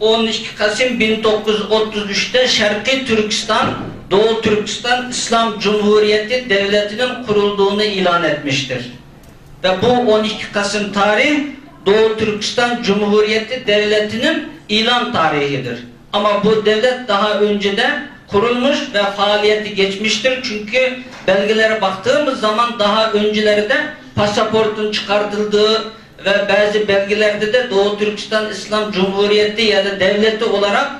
12 Kasım 1933'te Şerqi Türkistan, Doğu Türkistan İslam Cumhuriyeti Devleti'nin kurulduğunu ilan etmiştir. Ve bu 12 Kasım tarih Doğu Türkistan Cumhuriyeti Devleti'nin ilan tarihidir. Ama bu devlet daha önceden kurulmuş ve faaliyeti geçmiştir. Çünkü belgelere baktığımız zaman daha önceleri de pasaportun çıkartıldığı ve bazı belgelerde de Doğu Türkistan İslam Cumhuriyeti ya da devleti olarak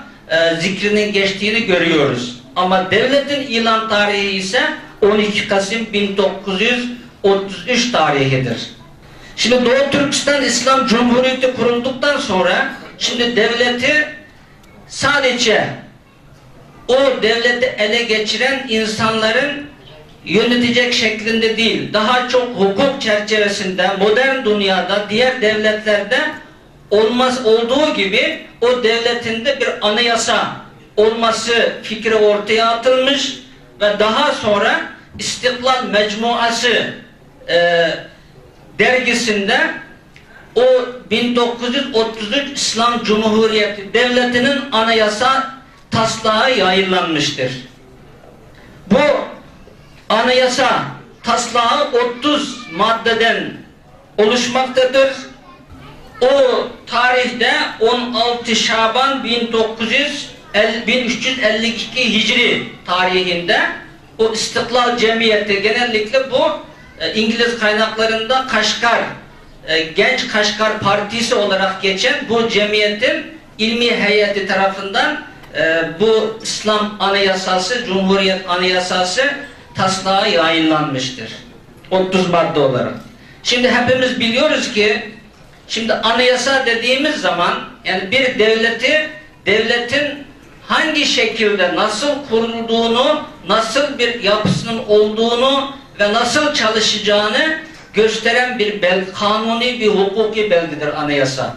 zikrinin geçtiğini görüyoruz. Ama devletin ilan tarihi ise 12 Kasım 1933 tarihidir. Şimdi Doğu Türkistan İslam Cumhuriyeti kurulduktan sonra şimdi devleti sadece o devleti ele geçiren insanların yönetecek şeklinde değil, daha çok hukuk çerçevesinde modern dünyada diğer devletlerde olduğu gibi o devletin de bir anayasa olması fikri ortaya atılmış ve daha sonra İstiklal Mecmuası dergisinde o 1933 İslam Cumhuriyeti Devleti'nin anayasa taslağı yayınlanmıştır. Bu anayasa taslağı 30 maddeden oluşmaktadır. O tarihte 16 Şaban 1352 Hicri tarihinde o İstiklal Cemiyeti, genellikle bu İngiliz kaynaklarında Kaşgar, Genç Kaşgar Partisi olarak geçen bu cemiyetin ilmi heyeti tarafından bu İslam Anayasası, Cumhuriyet Anayasası taslağı yayınlanmıştır. 30 madde olarak. Şimdi hepimiz biliyoruz ki şimdi anayasa dediğimiz zaman yani bir devletin hangi şekilde nasıl kurulduğunu, nasıl bir yapısının olduğunu ve nasıl çalışacağını gösteren bir kanuni, bir hukuki belgedir anayasa.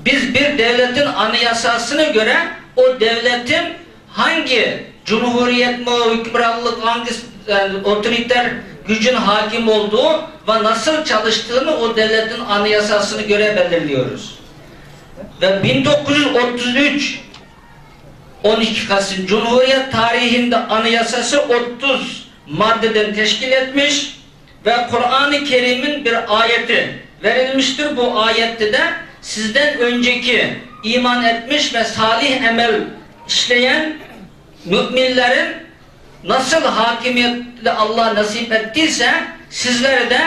Biz bir devletin anayasasına göre o devletin hangi cumhuriyet mi, hükümranlık, hangi otoriter gücün hakim olduğu ve nasıl çalıştığını o devletin anayasasına göre belirliyoruz. Ve 1933 12 Kasım Cumhuriyet tarihinde anayasası 30 maddeden teşkil etmiş ve Kur'an-ı Kerim'in bir ayeti verilmiştir. Bu ayette de sizden önceki iman etmiş ve salih emel işleyen müminlerin nasıl hakimiyetle Allah nasip ettiyse sizlere de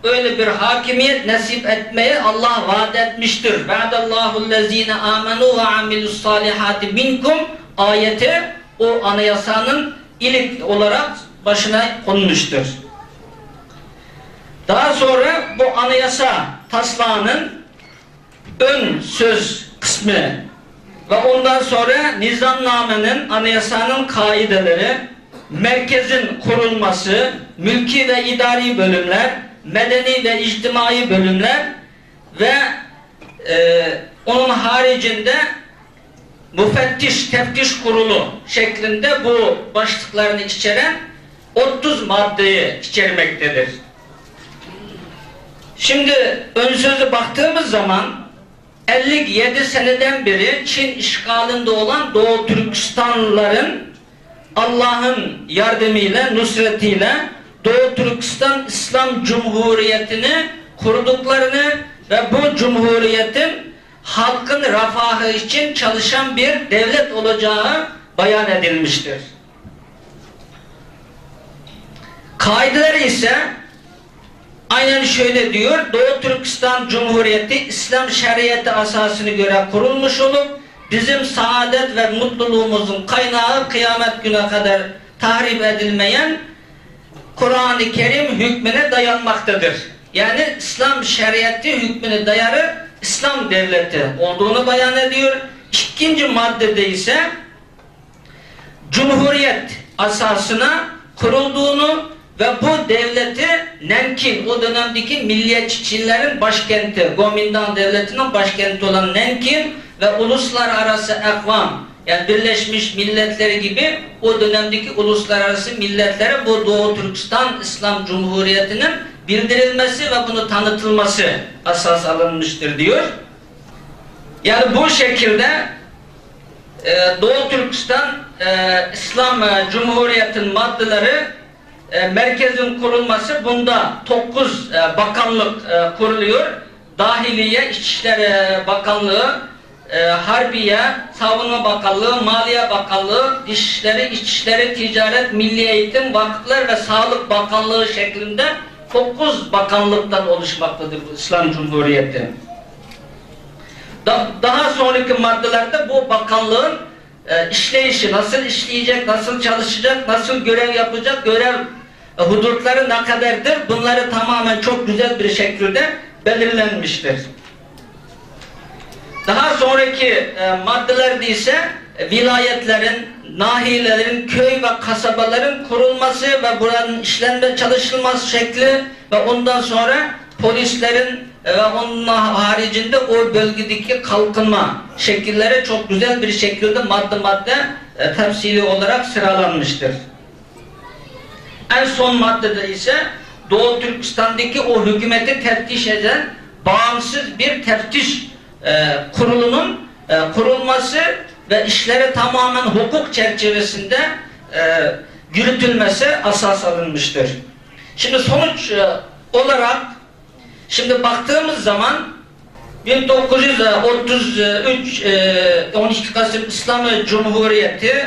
öyle bir hakimiyet nasip etmeye Allah vaat etmiştir. Va'dallahu'llezine amenu ve amilus salihati minkum ayeti o anayasanın ilk olarak başına konmuştur. Daha sonra bu anayasa taslağının ön söz kısmı ve ondan sonra nizamnamenin, anayasanın kaideleri, merkezin kurulması, mülki ve idari bölümler, medeni ve içtimai bölümler ve onun haricinde müfettiş, teftiş kurulu şeklinde bu başlıklarını içeren 30 maddeyi içermektedir. Şimdi ön sözü baktığımız zaman 57 seneden beri Çin işgalinde olan Doğu Türkistanlıların Allah'ın yardımıyla, nusretiyle Doğu Türkistan İslam Cumhuriyeti'ni kurduklarını ve bu cumhuriyetin halkın refahı için çalışan bir devlet olacağı beyan edilmiştir. Kaideler ise aynen şöyle diyor: Doğu Türkistan Cumhuriyeti İslam şeriatı asasını göre kurulmuş olup bizim saadet ve mutluluğumuzun kaynağı kıyamet güne kadar tahrip edilmeyen Kur'an-ı Kerim hükmüne dayanmaktadır. Yani İslam şeriatı hükmüne dayalı İslam devleti olduğunu beyan ediyor. İkinci maddede ise Cumhuriyet asasına kurulduğunu ve bu devleti Nanking, o dönemdeki milliyetçi Çinlerin başkenti, Kuomintang devletinin başkenti olan Nanking ve uluslararası ekvam, yani Birleşmiş Milletler gibi o dönemdeki uluslararası milletlere bu Doğu Türkistan İslam Cumhuriyeti'nin bildirilmesi ve bunu tanıtılması asas alınmıştır diyor. Yani bu şekilde Doğu Türkistan İslam Cumhuriyeti'nin maddeleri, merkezin kurulması, bunda 9 bakanlık kuruluyor. Dahiliye, İçişleri Bakanlığı, Harbiye, Savunma Bakanlığı, Maliye Bakanlığı, Dışişleri, İçişleri, Ticaret, Milli Eğitim, Vakıflar ve Sağlık Bakanlığı şeklinde 9 bakanlıktan oluşmaktadır bu İslam Cumhuriyeti. Daha sonraki maddelerde bu bakanlığın işleyişi, nasıl işleyecek, nasıl çalışacak, nasıl görev yapacak, görev hudutları ne kadardır, bunları tamamen çok güzel bir şekilde belirlenmiştir. Daha sonraki maddelerde ise vilayetlerin, nahiyelerin, köy ve kasabaların kurulması ve buranın işlenme çalışılması şekli ve ondan sonra polislerin ve onun haricinde o bölgedeki kalkınma şekilleri çok güzel bir şekilde madde madde tefsili olarak sıralanmıştır. En son maddede ise Doğu Türkistan'daki o hükümeti teftiş eden bağımsız bir teftiş kurulunun kurulması ve işleri tamamen hukuk çerçevesinde yürütülmesi asas alınmıştır. Şimdi sonuç olarak şimdi baktığımız zaman 1933 12 Kasım İslam Cumhuriyeti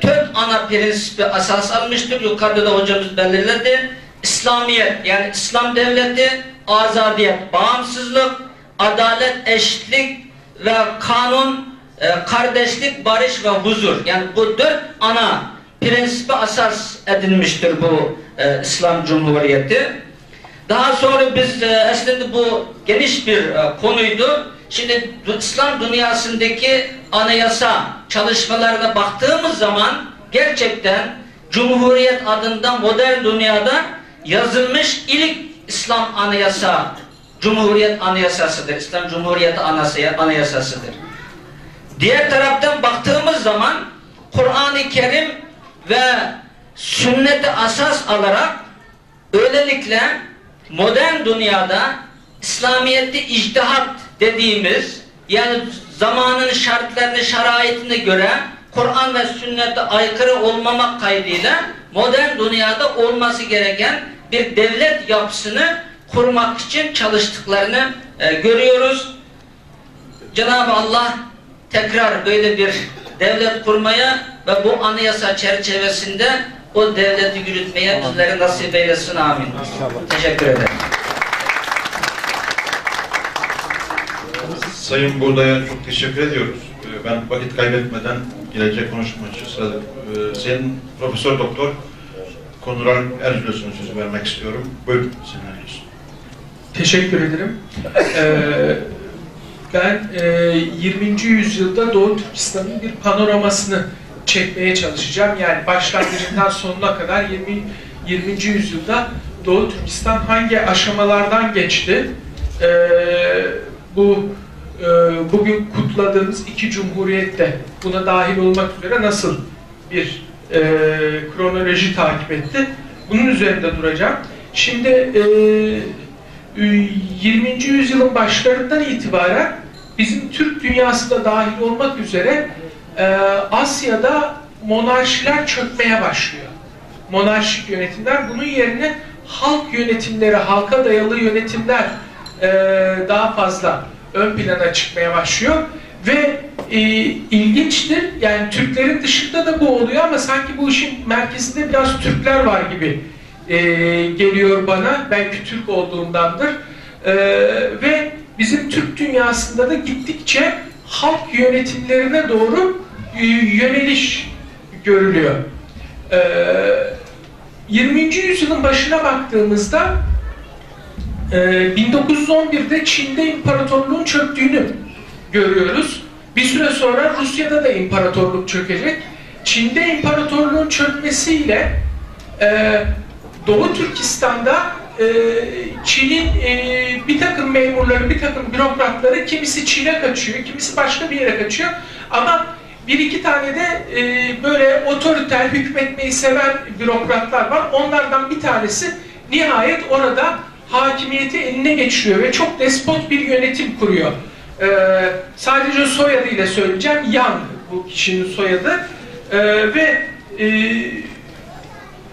tüm ana prensibi asas almıştır. Yukarıda da hocamız belirledi. İslamiyet yani İslam devleti, azadiyet, bağımsızlık, adalet, eşitlik ve kanun, kardeşlik, barış ve huzur. Yani bu 4 ana prensibi asas edinmiştir bu İslam Cumhuriyeti. Daha sonra biz aslında bu geniş bir konuydu. Şimdi İslam dünyasındaki anayasa çalışmalarına baktığımız zaman gerçekten Cumhuriyet adında modern dünyada yazılmış ilk İslam anayasa Cumhuriyet Anayasasıdır. İslam Cumhuriyeti Anayasasıdır. Diğer taraftan baktığımız zaman Kur'an-ı Kerim ve sünneti asas alarak öylelikle modern dünyada İslamiyet'i ictihat dediğimiz yani zamanın şartlarını, şaraitine göre Kur'an ve sünnete aykırı olmamak kaydıyla modern dünyada olması gereken bir devlet yapısını kurmak için çalıştıklarını görüyoruz. Cenab-ı Allah tekrar böyle bir devlet kurmaya ve bu anayasa çerçevesinde o devleti yürütmeye bizlere nasip eylesin. Amin. Teşekkür ederim. Sayın Buğday'a çok teşekkür ediyoruz. Ben vakit kaybetmeden gelecek konuşmacı sırada Sayın Profesör Doktor Konural Ercülos'un sözü vermek istiyorum. Buyurun Sayın Ercülos. Teşekkür ederim. Ben 20. yüzyılda Doğu Türkistan'ın bir panoramasını çekmeye çalışacağım. Yani başlangıcından sonuna kadar 20. yüzyılda Doğu Türkistan hangi aşamalardan geçti? Bugün kutladığımız iki cumhuriyet de buna dahil olmak üzere nasıl bir kronoloji takip etti? Bunun üzerinde duracağım. Şimdi 20. yüzyılın başlarından itibaren bizim Türk dünyası da dahil olmak üzere Asya'da monarşiler çökmeye başlıyor. Monarşik yönetimler. Bunun yerine halk yönetimleri, halka dayalı yönetimler daha fazla ön plana çıkmaya başlıyor. Ve ilginçtir, yani Türklerin dışında da bu oluyor ama sanki bu işin merkezinde biraz Türkler var gibi geliyor bana. Belki Türk olduğundandır. Ve bizim Türk dünyasında da gittikçe halk yönetimlerine doğru yöneliş görülüyor. 20. yüzyılın başına baktığımızda 1911'de Çin'de imparatorluğun çöktüğünü görüyoruz. Bir süre sonra Rusya'da da imparatorluk çökecek. Çin'de imparatorluğun çökmesiyle Doğu Türkistan'da Çin'in bir takım memurları, bir takım bürokratları kimisi Çin'e kaçıyor, kimisi başka bir yere kaçıyor. Ama bir iki tane de böyle otoriter, hükmetmeyi seven bürokratlar var. Onlardan bir tanesi nihayet orada hakimiyeti eline geçiriyor ve çok despot bir yönetim kuruyor. Sadece soyadıyla söyleyeceğim, Yang bu kişinin soyadı. Ve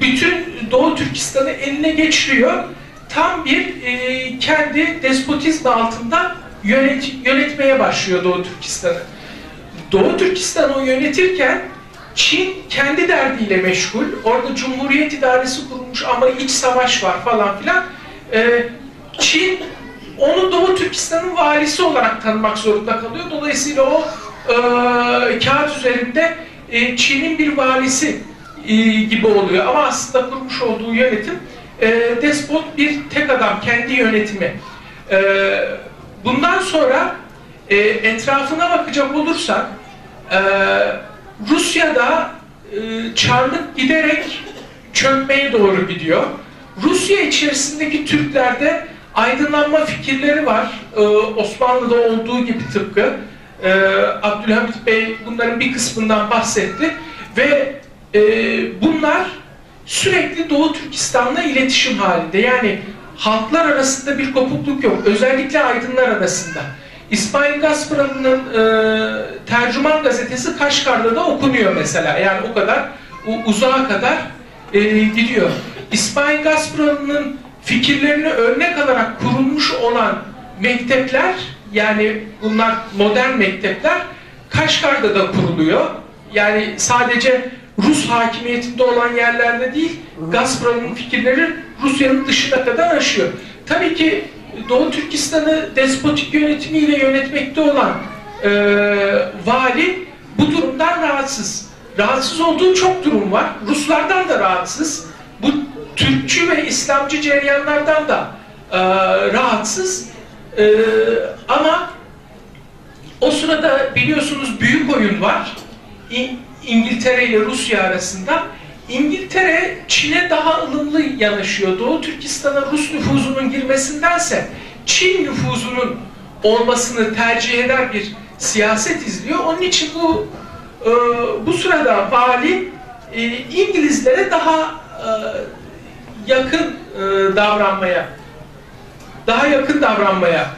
bütün Doğu Türkistan'ı eline geçiriyor. Tam bir kendi despotizmi altında yönetmeye başlıyor Doğu Türkistan'ı. Doğu Türkistan'ı yönetirken Çin kendi derdiyle meşgul. Orada Cumhuriyet idaresi kurulmuş ama iç savaş var falan filan. Çin onu Doğu Türkistan'ın valisi olarak tanımak zorunda kalıyor. Dolayısıyla o kağıt üzerinde Çin'in bir valisi gibi oluyor. Ama aslında kurmuş olduğu yönetim despot bir tek adam, kendi yönetimi. Bundan sonra etrafına bakacak olursak Rusya'da Çarlık giderek çökmeye doğru gidiyor. Rusya içerisindeki Türklerde aydınlanma fikirleri var. Osmanlı'da olduğu gibi tıpkı. Abdülhamit Bey bunların bir kısmından bahsetti. Ve bunlar sürekli Doğu Türkistan'la iletişim halinde. Yani halklar arasında bir kopukluk yok. Özellikle aydınlar arasında. İsmail Gasparalı'nın Tercüman gazetesi Kaşgar'da da okunuyor mesela. Yani o kadar uzağa kadar gidiyor. İsmail Gasparalı'nın fikirlerini örnek alarak kurulmuş olan mektepler, yani bunlar modern mektepler, Kaşgar'da da kuruluyor. Yani sadece Rus hakimiyetinde olan yerlerde değil, Gasparalı'nın fikirleri Rusya'nın dışına kadar aşıyor. Tabii ki Doğu Türkistan'ı despotik yönetimiyle yönetmekte olan vali bu durumdan rahatsız. Rahatsız olduğu çok durum var. Ruslardan da rahatsız. Bu Türkçü ve İslamcı ceryanlardan da rahatsız. Ama o sırada biliyorsunuz büyük oyun var. İngiltere ile Rusya arasında. İngiltere Çin'e daha ılımlı yanaşıyor. Doğu Türkistan'a Rus nüfuzunun girmesindense Çin nüfuzunun olmasını tercih eder bir siyaset izliyor. Onun için bu sırada vali İngilizlere daha yakın davranmaya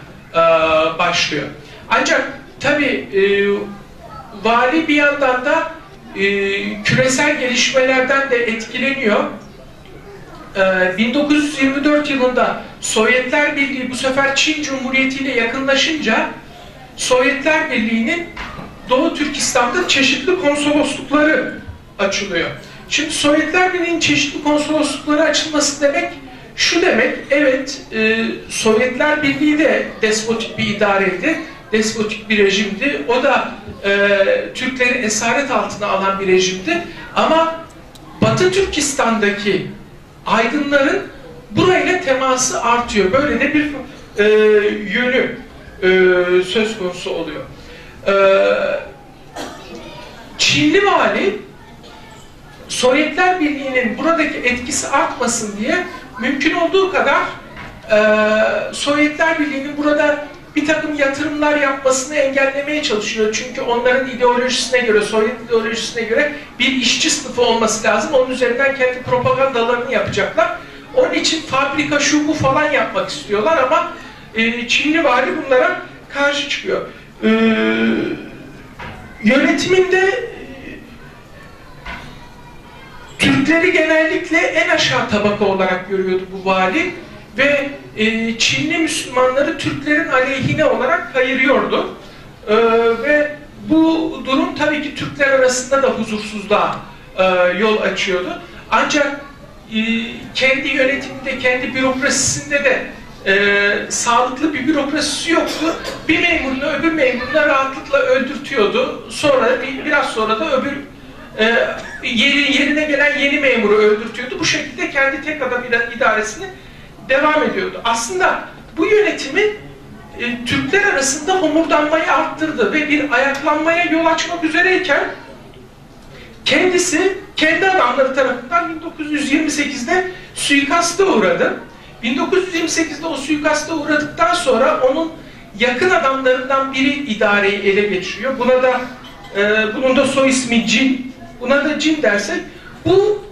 başlıyor. Ancak tabii vali bir yandan da küresel gelişmelerden de etkileniyor. 1924 yılında Sovyetler Birliği bu sefer Çin Cumhuriyeti ile yakınlaşınca Sovyetler Birliği'nin Doğu Türkistan'da çeşitli konsoloslukları açılıyor. Şimdi Sovyetler Birliği'nin çeşitli konsoloslukları açılması demek şu demek, evet Sovyetler Birliği de despotik bir idareydi, despotik bir rejimdi. O da Türkleri esaret altına alan bir rejimdi. Ama Batı Türkistan'daki aydınların burayla teması artıyor. Böyle de bir yönü söz konusu oluyor. Çinli vali Sovyetler Birliği'nin buradaki etkisi artmasın diye mümkün olduğu kadar Sovyetler Birliği'nin burada bir takım yatırımlar yapmasını engellemeye çalışıyor. Çünkü onların ideolojisine göre, Sovyet ideolojisine göre bir işçi sınıfı olması lazım. Onun üzerinden kendi propagandalarını yapacaklar. Onun için fabrika şu bu falan yapmak istiyorlar ama Çinli vali bunlara karşı çıkıyor. Yönetiminde Türkleri genellikle en aşağı tabaka olarak görüyordu bu vali ve Çinli Müslümanları Türklerin aleyhine olarak ayırıyordu. Ve bu durum tabii ki Türkler arasında da huzursuzluğa yol açıyordu. Ancak kendi yönetiminde, kendi bürokrasisinde de sağlıklı bir bürokrasisi yoktu. Bir memurunu öbür memuruna rahatlıkla öldürtüyordu. Sonra biraz sonra da öbür yerine gelen yeni memuru öldürtüyordu. Bu şekilde kendi tek adam idaresini devam ediyordu. Aslında bu yönetimi Türkler arasında homurdanmayı arttırdı ve bir ayaklanmaya yol açmak üzereyken kendisi kendi adamları tarafından 1928'de suikasta uğradı. 1928'de o suikasta uğradıktan sonra onun yakın adamlarından biri idareyi ele geçiriyor. Bunun da soy ismi Cin. Buna da Cin dersek bu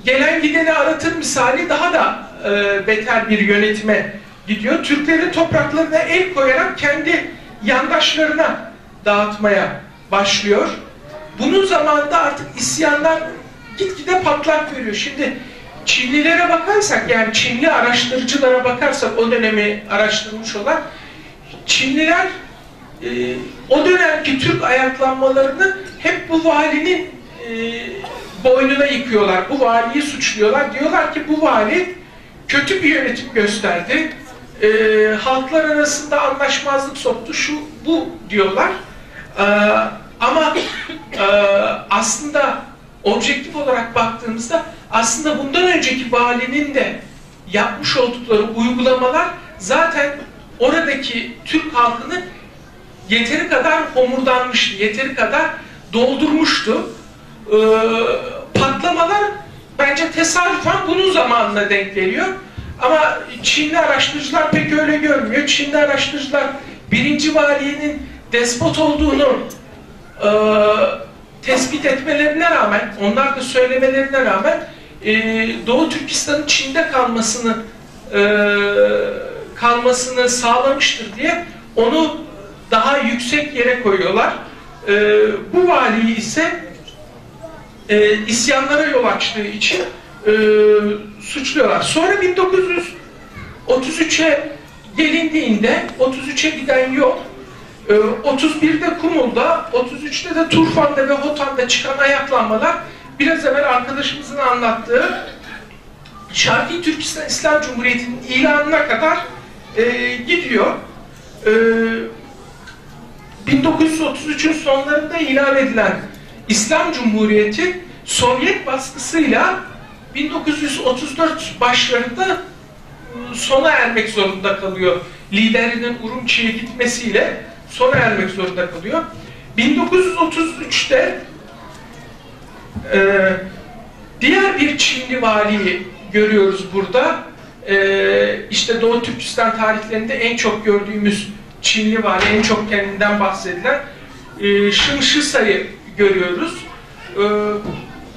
gelen gideni aratır misali daha da beter bir yönetime gidiyor. Türklerin topraklarına el koyarak kendi yandaşlarına dağıtmaya başlıyor. Bunun zamanında artık isyanlar gitgide patlak veriyor. Şimdi Çinlilere bakarsak, yani Çinli araştırıcılara bakarsak, o dönemi araştırmış olan Çinliler o dönemki Türk ayaklanmalarını hep bu valinin boynuna yıkıyorlar. Bu valiyi suçluyorlar. Diyorlar ki bu vali kötü bir yönetim gösterdi. Halklar arasında anlaşmazlık soktu. Şu bu diyorlar. Ama aslında objektif olarak baktığımızda aslında bundan önceki valinin de yapmış oldukları uygulamalar zaten oradaki Türk halkını yeteri kadar homurdanmıştı, yeteri kadar doldurmuştu. Patlamalar bence tesadüfen bunun zamanına denk geliyor. Ama Çinli araştırıcılar pek öyle görmüyor. Çinli araştırıcılar birinci valinin despot olduğunu tespit etmelerine rağmen, onlar da söylemelerine rağmen Doğu Türkistan'ın Çin'de kalmasını sağlamıştır diye onu daha yüksek yere koyuyorlar. Bu valiyi ise isyanlara yol açtığı için suçluyorlar. Sonra 1933'e gelindiğinde 33'e giden yok. 31'de Kumul'da, 33'te de Turfan'da ve Hotan'da çıkan ayaklanmalar biraz evvel arkadaşımızın anlattığı Şarkı Türkistan İslam Cumhuriyeti'nin ilanına kadar gidiyor. 1933'ün sonlarında ilan edilen İslam Cumhuriyeti Sovyet baskısıyla 1934 başlarında sona ermek zorunda kalıyor. Liderinin Urumçi'ye gitmesiyle sona ermek zorunda kalıyor. 1933'te diğer bir Çinli valiyi görüyoruz burada. İşte Doğu Türkistan tarihlerinde en çok gördüğümüz Çinli vali, en çok kendinden bahsedilen Sheng Shisa'yı görüyoruz.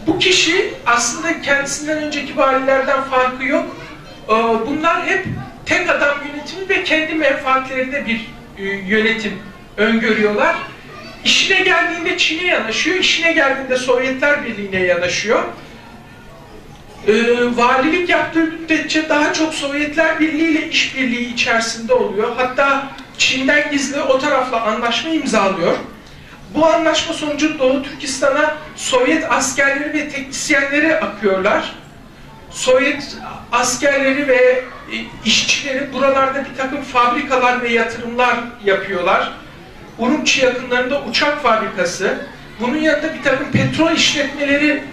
Bu kişi aslında kendisinden önceki valilerden farkı yok. Bunlar hep tek adam yönetimi ve kendi menfaatlerinde bir yönetim öngörüyorlar. İşine geldiğinde Çin'e yanaşıyor, işine geldiğinde Sovyetler Birliği'ne yanaşıyor. Valilik yaptığı müddetçe daha çok Sovyetler Birliği ile işbirliği içerisinde oluyor. Hatta Çin'den gizli o tarafla anlaşma imzalıyor. Bu anlaşma sonucu Doğu Türkistan'a Sovyet askerleri ve teknisyenleri akıyorlar. Sovyet askerleri ve işçileri buralarda bir takım fabrikalar ve yatırımlar yapıyorlar. Urumçi yakınlarında uçak fabrikası, bunun yanında bir takım petrol işletmeleri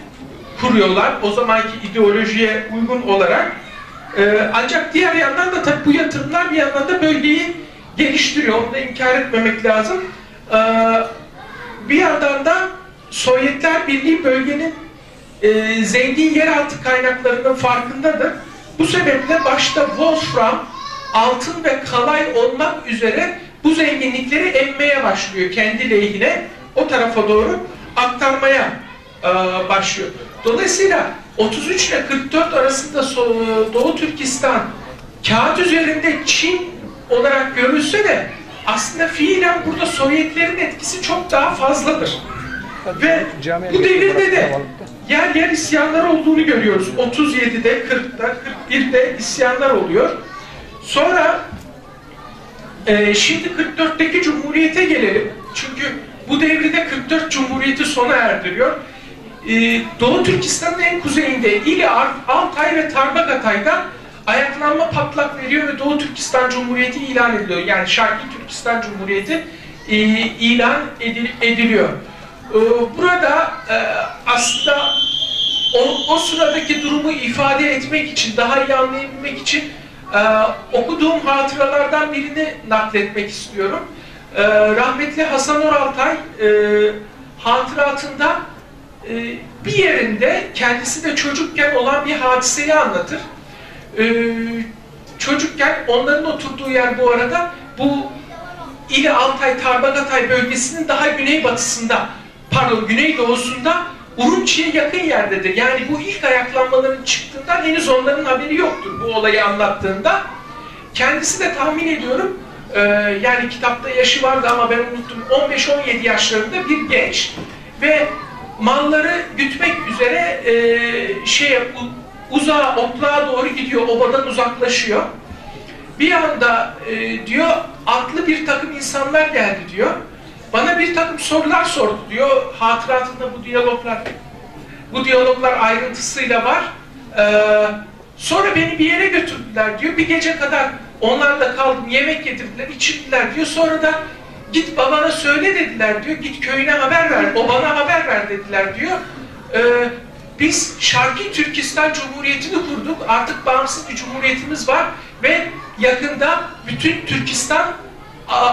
kuruyorlar o zamanki ideolojiye uygun olarak. Ancak diğer yandan da tabii bu yatırımlar bir yandan da bölgeyi geliştiriyor. Onu da inkar etmemek lazım. Bir yandan da Sovyetler Birliği bölgenin zengin yeraltı kaynaklarının farkındadır. Bu sebeple başta Wolfram, altın ve kalay olmak üzere bu zenginlikleri emmeye başlıyor kendi lehine. O tarafa doğru aktarmaya başlıyor. Dolayısıyla 33 ile 44 arasında Doğu Türkistan kağıt üzerinde Çin olarak görülse de aslında fiilen burada Sovyetlerin etkisi çok daha fazladır. Ve bu devirde de yer yer isyanlar olduğunu görüyoruz. 37'de, 40'da, 41'de isyanlar oluyor. Sonra şimdi 44'teki Cumhuriyet'e gelelim. Çünkü bu devirde 44 Cumhuriyeti sona erdiriyor. Doğu Türkistan'ın en kuzeyinde İli, Altay ve Tarbagatay'da ayaklanma patlak veriyor ve Doğu Türkistan Cumhuriyeti ilan ediliyor. Yani Şarkı Türkistan Cumhuriyeti ilan ediliyor. Burada aslında o sıradaki durumu ifade etmek için, daha iyi anlayabilmek için okuduğum hatıralardan birini nakletmek istiyorum. Rahmetli Hasan Oraltay hatıratında bir yerinde kendisi de çocukken olan bir hadiseyi anlatır. Çocukken onların oturduğu yer bu arada bu İli Altay Tarbagatay bölgesinin daha güneybatısında, pardon güneydoğusunda Urumçi'ye yakın yerdedir. Yani bu ilk ayaklanmaların çıktığından henüz onların haberi yoktur bu olayı anlattığında. Kendisi de tahmin ediyorum, yani kitapta yaşı vardı ama ben unuttum, 15-17 yaşlarında bir genç ve malları gütmek üzere uzağa, otluğa doğru gidiyor, obadan uzaklaşıyor. Bir anda diyor, atlı bir takım insanlar geldi diyor. Bana bir takım sorular sordu diyor. Hatıratında bu diyaloglar ayrıntısıyla var. Sonra beni bir yere götürdüler diyor. Bir gece kadar onlarla kaldım, yemek yedirdiler, içirdiler diyor. Sonra da git babana söyle dediler diyor. Git köyüne haber ver, o bana haber ver dediler diyor. Biz Şarkı Türkistan Cumhuriyeti'ni kurduk. Artık bağımsız bir cumhuriyetimiz var ve yakında bütün Türkistan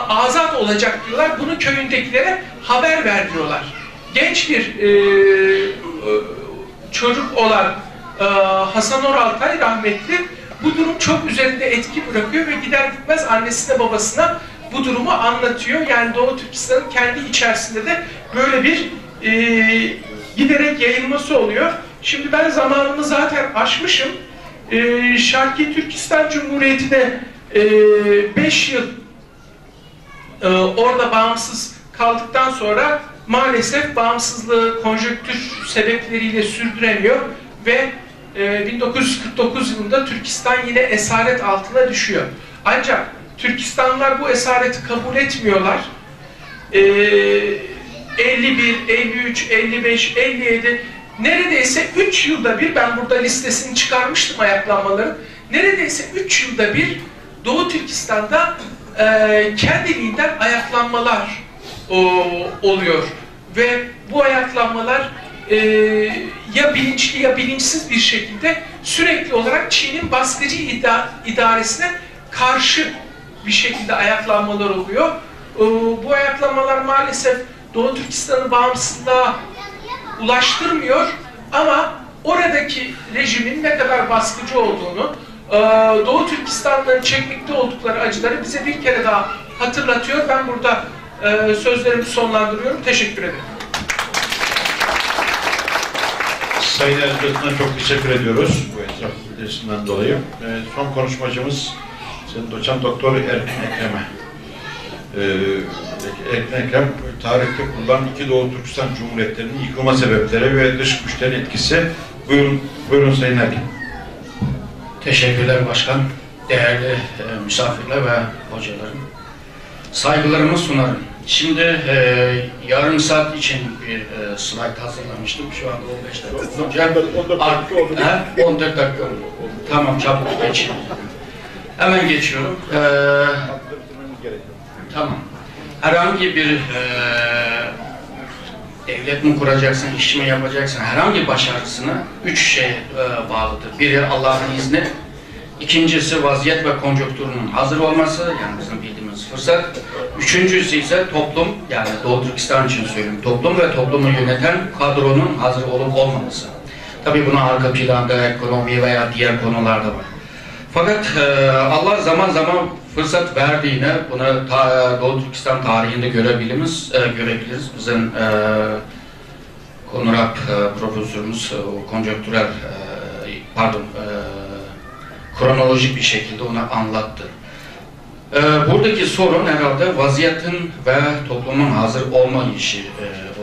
azat olacak diyorlar. Bunu köyündekilere haber ver diyorlar. Genç bir çocuk olan Hasan Oraltay rahmetli bu durum çok üzerinde etki bırakıyor ve gider gitmez annesine babasına bu durumu anlatıyor. Yani Doğu Türkistan'ın kendi içerisinde de böyle bir giderek yayılması oluyor. Şimdi ben zamanımı zaten aşmışım. Şarkı Türkistan Cumhuriyeti'ne 5 yıl orada bağımsız kaldıktan sonra maalesef bağımsızlığı konjonktür sebepleriyle sürdüremiyor ve 1949 yılında Türkistan yine esaret altına düşüyor. Ancak Türkistanlılar bu esareti kabul etmiyorlar. 51, 53, 55, 57 neredeyse 3 yılda bir, ben burada listesini çıkarmıştım ayaklanmaların, neredeyse 3 yılda bir Doğu Türkistan'da kendiliğinden ayaklanmalar oluyor. Ve bu ayaklanmalar ya bilinçli ya bilinçsiz bir şekilde sürekli olarak Çin'in baskıcı idaresine karşı bir şekilde ayaklanmalar oluyor. Bu ayaklanmalar maalesef Doğu Türkistan'ı bağımsızlığa ulaştırmıyor ama oradaki rejimin ne kadar baskıcı olduğunu, Doğu Türkistan'ların çekmekte oldukları acıları bize bir kere daha hatırlatıyor. Ben burada sözlerimi sonlandırıyorum. Teşekkür ederim. Sayın Erdoğan'a çok teşekkür ediyoruz bu etraf bildirisinden dolayı. Son konuşmacımız Sayın Doçent Doktor Erkin Ekrem'e. Erkin Ekrem, tarihte kurulan iki Doğu Türkistan Cumhuriyetlerinin yıkılma sebepleri ve dış güçlerin etkisi. Buyurun Sayın Erkin. Teşekkürler başkan, değerli misafirler ve hocalarım. Saygılarımı sunarım. Şimdi yarım saat için bir slide hazırlamıştım. Şu anda 15 dakika olacak. 14 dakika oldu. Tamam, çabuk geçeyim. Hemen geçiyorum. Tamam. Herhangi bir devlet mi kuracaksın, iş mi yapacaksın, herhangi başarısına 3 şey bağlıdır. Biri Allah'ın izni, ikincisi vaziyet ve konjonktürünün hazır olması, yani bizim bildiğimiz fırsat. Üçüncüsü ise toplum, yani Doğu Türkistan için söylüyorum, toplum ve toplumu yöneten kadronun hazır olup olmaması. Tabii buna arka planda ekonomi veya diğer konularda var. Fakat Allah zaman zaman fırsat verdiğine, bunu Doğu Türkistan tarihinde görebiliriz. Bizim Konrad profesörümüz konjonktürel, kronolojik bir şekilde ona anlattı. Buradaki sorun herhalde vaziyetin ve toplumun hazır olmayışı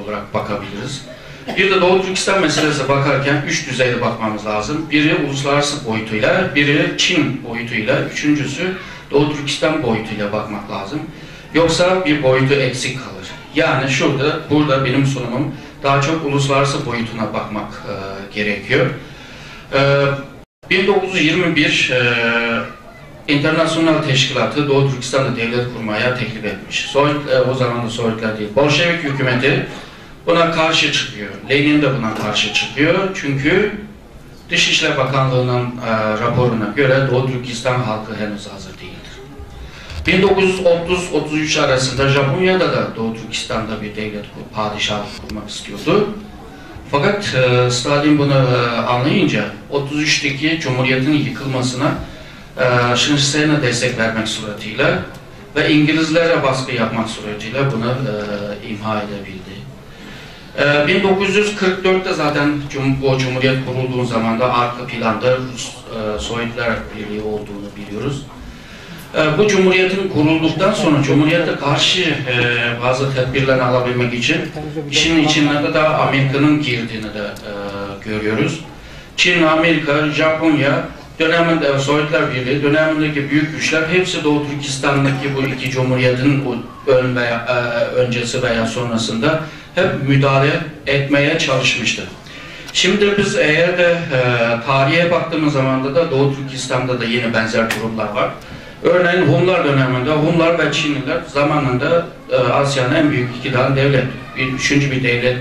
olarak bakabiliriz. Bir de Doğu Türkistan meselesi bakarken 3 düzeyde bakmamız lazım. Biri uluslararası boyutuyla, biri Çin boyutuyla, üçüncüsü Doğu Türkistan boyutuyla bakmak lazım. Yoksa bir boyutu eksik kalır. Yani burada benim sunumum daha çok uluslararası boyutuna bakmak gerekiyor. 1921 İnternasyonel Teşkilatı Doğu Türkistan'da devlet kurmaya teklif etmiş. O zaman da Sovyetler değil, Bolşevik hükümeti buna karşı çıkıyor. Lenin de buna karşı çıkıyor. Çünkü Dışişleri Bakanlığı'nın raporuna göre Doğu Türkistan halkı henüz hazır değildir. 1930-33 arasında Japonya'da da Doğu Türkistan'da bir devlet padişahlık kurmak istiyordu. Fakat Stalin bunu anlayınca 33'teki Cumhuriyet'in yıkılmasına Şinşen'e destek vermek suretiyle ve İngilizlere baskı yapmak suretiyle bunu imha edebildi. 1944'te zaten o Cumhuriyet kurulduğu zaman da arka planda Sovyetler Birliği olduğunu biliyoruz. Bu Cumhuriyet'in kurulduktan sonra Cumhuriyet'e karşı bazı tedbirler alabilmek için işin içinde de Amerika'nın girdiğini de görüyoruz. Çin, Amerika, Japonya döneminde, Sovyetler Birliği dönemindeki büyük güçler hepsi Doğu Türkistan'daki bu iki Cumhuriyet'in öncesi veya sonrasında hep müdahale etmeye çalışmıştı. Şimdi biz eğer de tarihe baktığımız zaman da Doğu Türkistan'da da yine benzer durumlar var. Örneğin Hunlar döneminde Hunlar ve Çinliler zamanında Asya'nın en büyük iki tane devlet. Üçüncü bir devlet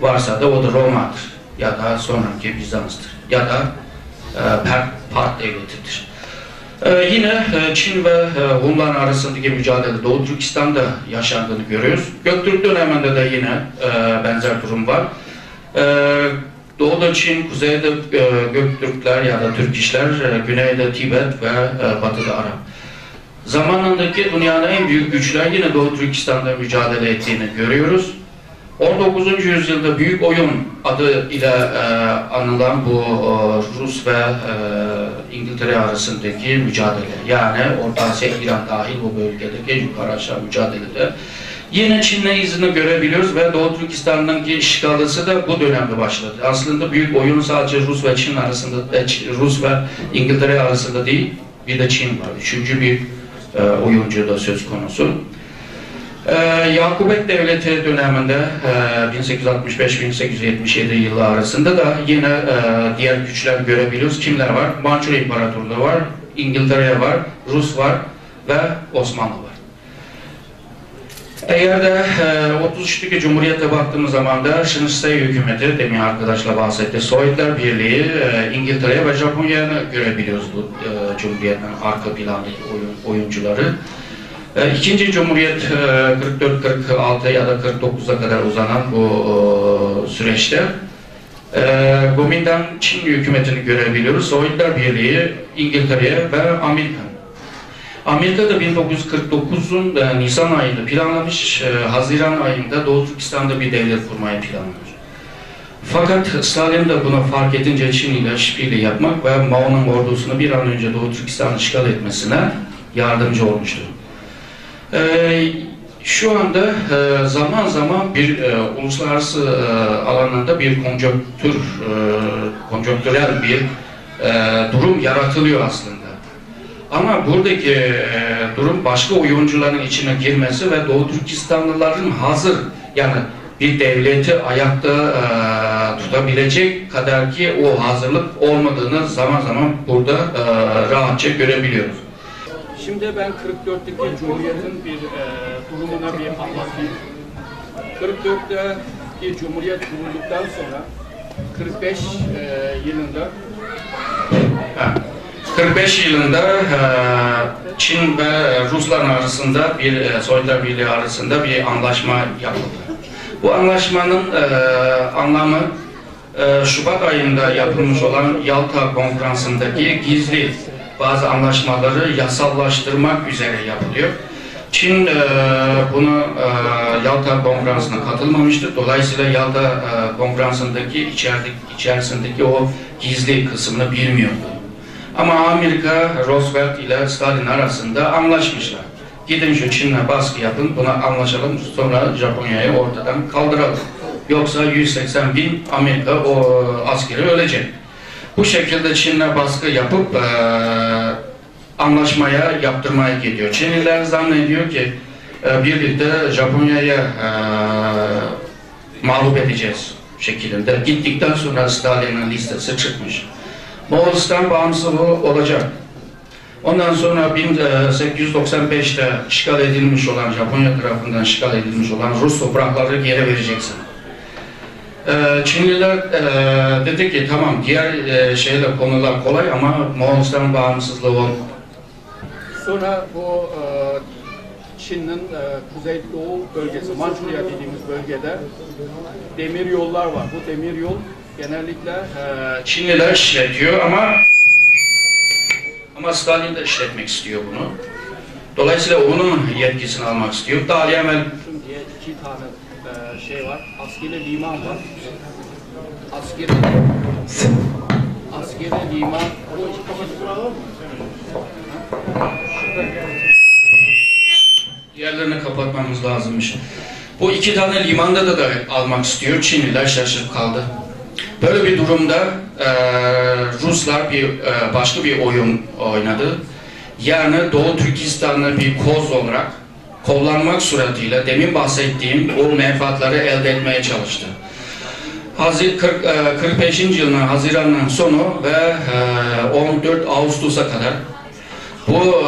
varsa da o da Roma'dır ya da sonraki Bizans'tır ya da Part devletidir. Yine Çin ve Hunlar arasındaki mücadele Doğu Türkistan'da yaşandığını görüyoruz. Göktürk döneminde de yine benzer durum var. Doğuda Çin, kuzeyde Göktürkler ya da Türk işler, güneyde Tibet ve batıda Arap. Zamanındaki dünyanın en büyük güçler yine Doğu Türkistan'da mücadele ettiğini görüyoruz. 19. yüzyılda Büyük Oyun adı ile anılan bu Rus ve İngiltere arasındaki mücadele, yani Orta Asya, İran dahil bu bölgedeki yukarı aşağı mücadelede yine Çin'le izini görebiliyoruz ve Doğu Türkistan'daki işgalisi de bu dönemde başladı. Aslında Büyük Oyun sadece Rus ve Çin arasında, Rus ve İngiltere arasında değil, bir de Çin var. Üçüncü bir oyuncu da söz konusu. Yakubet Devleti döneminde 1865-1877 yılı arasında da yine diğer güçler görebiliyoruz. Kimler var? Mançur İmparatorluğu var, İngiltere var, Rus var ve Osmanlı var. Eğer de 33'teki Cumhuriyet'e baktığımız zaman da Shinsei hükümeti, demin arkadaşla bahsetti, Sovyetler Birliği, İngiltere ve Japonya'yı görebiliyoruz bu Cumhuriyet'in arka plandaki oyuncuları. İkinci Cumhuriyet 44-46 ya da 49'a kadar uzanan bu süreçte Kuomintang Çin hükümetini görebiliyoruz. Sovyetler Birliği, İngiltere ve Amerika. Amerika da 1949'un Nisan ayında planlamış, Haziran ayında Doğu Türkistan'da bir devlet kurmayı planlamış. Fakat Stalin de bunu fark edince Çin ile işbirliği yapmak ve Mao'nun ordusunu bir an önce Doğu Türkistan'ı işgal etmesine yardımcı olmuştu. Şu anda zaman zaman bir uluslararası alanında bir konjonktürel bir durum yaratılıyor aslında. Ama buradaki durum başka oyuncuların içine girmesi ve Doğu Türkistanlıların hazır, yani bir devleti ayakta tutabilecek kadar ki o hazırlık olmadığını zaman zaman burada rahatça görebiliyoruz. Şimdi ben 44'teki Cumhuriyet'in bir durumuna bir anlatayım. 44'teki Cumhuriyet kurulduktan sonra 45 yılında 45 yılında Çin ve Ruslar arasında Sovyetler Birliği arasında bir anlaşma yapıldı. Bu anlaşmanın anlamı Şubat ayında yapılmış olan Yalta Konferansı'ndaki gizli bazı anlaşmaları yasallaştırmak üzere yapılıyor. Çin bunu Yalta Konferansı'na katılmamıştır. Dolayısıyla Yalta Konferansı'ndaki içerisindeki o gizli kısmını bilmiyordu. Ama Amerika, Roosevelt ile Stalin arasında anlaşmışlar. Gidin şu Çin'le baskı yapın, buna anlaşalım, sonra Japonya'yı ortadan kaldıralım. Yoksa 180 bin Amerika askeri ölecek. Bu şekilde Çin'le baskı yapıp anlaşmaya yaptırmaya gidiyor. Çinliler zannediyor ki birlikte Japonya'ya mağlup edeceğiz şeklinde. Gittikten sonra Stalin'in listesi çıkmış. Moğolistan bağımsız olacak. Ondan sonra 1895'te işgal edilmiş olan, Japonya tarafından işgal edilmiş olan Rus toprakları geri vereceksin. Çinliler dedi ki tamam, diğer konular kolay ama Moğolistan bağımsızlığı olmadı. sonra bu Çin'in kuzeydoğu bölgesi, Mançurya dediğimiz bölgede demir yollar var. Bu demir yol genellikle Çinliler işletiyor ama Stalin de işletmek istiyor bunu. Dolayısıyla onun yetkisini almak istiyor. Daha evvel diye 2 tane var. Askeri liman var. Askeri liman. Yerlerini kapatmamız lazımmış. Bu 2 tane limanda da almak istiyor. Çinliler şaşırıp kaldı. Böyle bir durumda Ruslar başka bir oyun oynadı. Yani Doğu Türkistan'ı bir koz olarak kullanmak suretiyle demin bahsettiğim o menfaatları elde etmeye çalıştı. 45. yılın Haziran'ın sonu ve 14 Ağustos'a kadar bu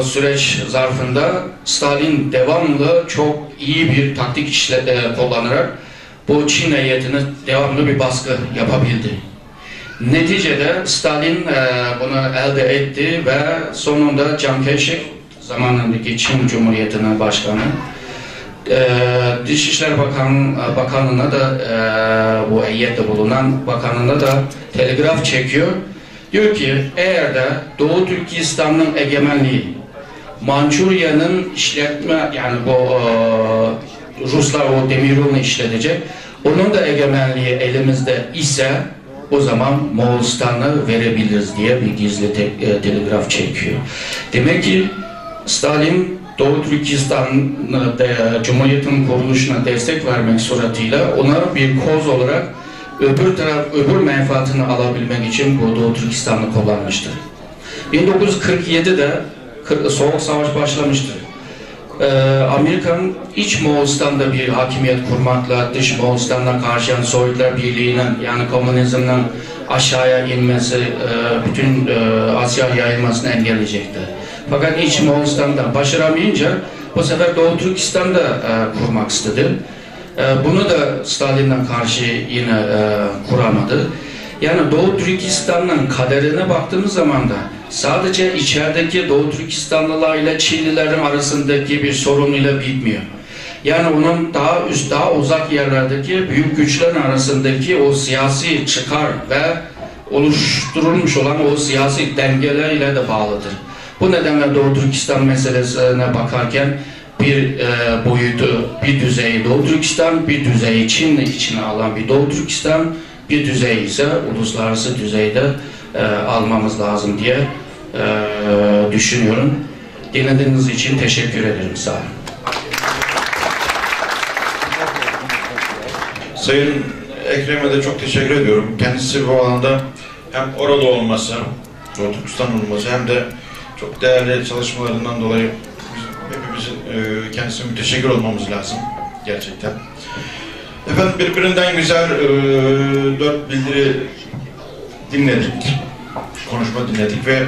süreç zarfında Stalin devamlı çok iyi bir taktik kullanarak bu Çin heyetine devamlı bir baskı yapabildi. Neticede Stalin bunu elde etti ve sonunda Chiang Kai-shek, zamanındaki Çin Cumhuriyeti'nin başkanı, Dışişleri Bakanlığı'na da bu heyette bulunan bakanlığına da telgraf çekiyor. Diyor ki eğer de Doğu Türkistan'ın egemenliği Mançurya'nın işletme, yani bu Ruslar o demiryolunu işletecek. Onun da egemenliği elimizde ise o zaman Moğolistan'ı verebiliriz diye bir gizli telegraf çekiyor. Demek ki Stalin Doğu Türkistan'da Cumhuriyet'in kuruluşuna destek vermek suretiyle ona bir koz olarak öbür menfaatini alabilmek için bu Doğu Türkistan'ı kullanmıştır. 1947'de Soğuk Savaş başlamıştır. Amerikan iç Moğolistan'da bir hakimiyet kurmakla dış Moğolistan'dan karşı yani Sovyetler Birliği'nin yani komünizmden aşağıya inmesi, bütün Asya yayılmasını engelleyecekti. Fakat iç Moğolistan'da başaramayınca bu sefer Doğu Türkistan'da kurmak istedi. Bunu da Stalin'den karşı yine kuramadı. Yani Doğu Türkistan'ın kaderine baktığımız zaman da sadece içerideki Doğu Türkistanlılar ile Çinlilerin arasındaki bir sorunuyla bitmiyor. Yani onun daha üst, daha uzak yerlerdeki büyük güçlerin arasındaki o siyasi çıkar ve oluşturulmuş olan o siyasi dengelerle de bağlıdır. Bu nedenle Doğu Türkistan meselesine bakarken bir boyutu, bir düzeyi Doğu Türkistan, bir düzeyi Çin'le içine alan bir Doğu Türkistan, bir düzey ise uluslararası düzeyde almamız lazım diye düşünüyorum. Dinlediğiniz için teşekkür ederim. Sağ olun. Sayın Ekrem'e de çok teşekkür ediyorum. Kendisi bu alanda hem oralı olması, Doğu Türkistan olması hem de çok değerli çalışmalarından dolayı hepimizin kendisine müteşekkir olmamız lazım. Gerçekten. Efendim birbirinden güzel 4 bildiri dinledik. Konuşma dinledik ve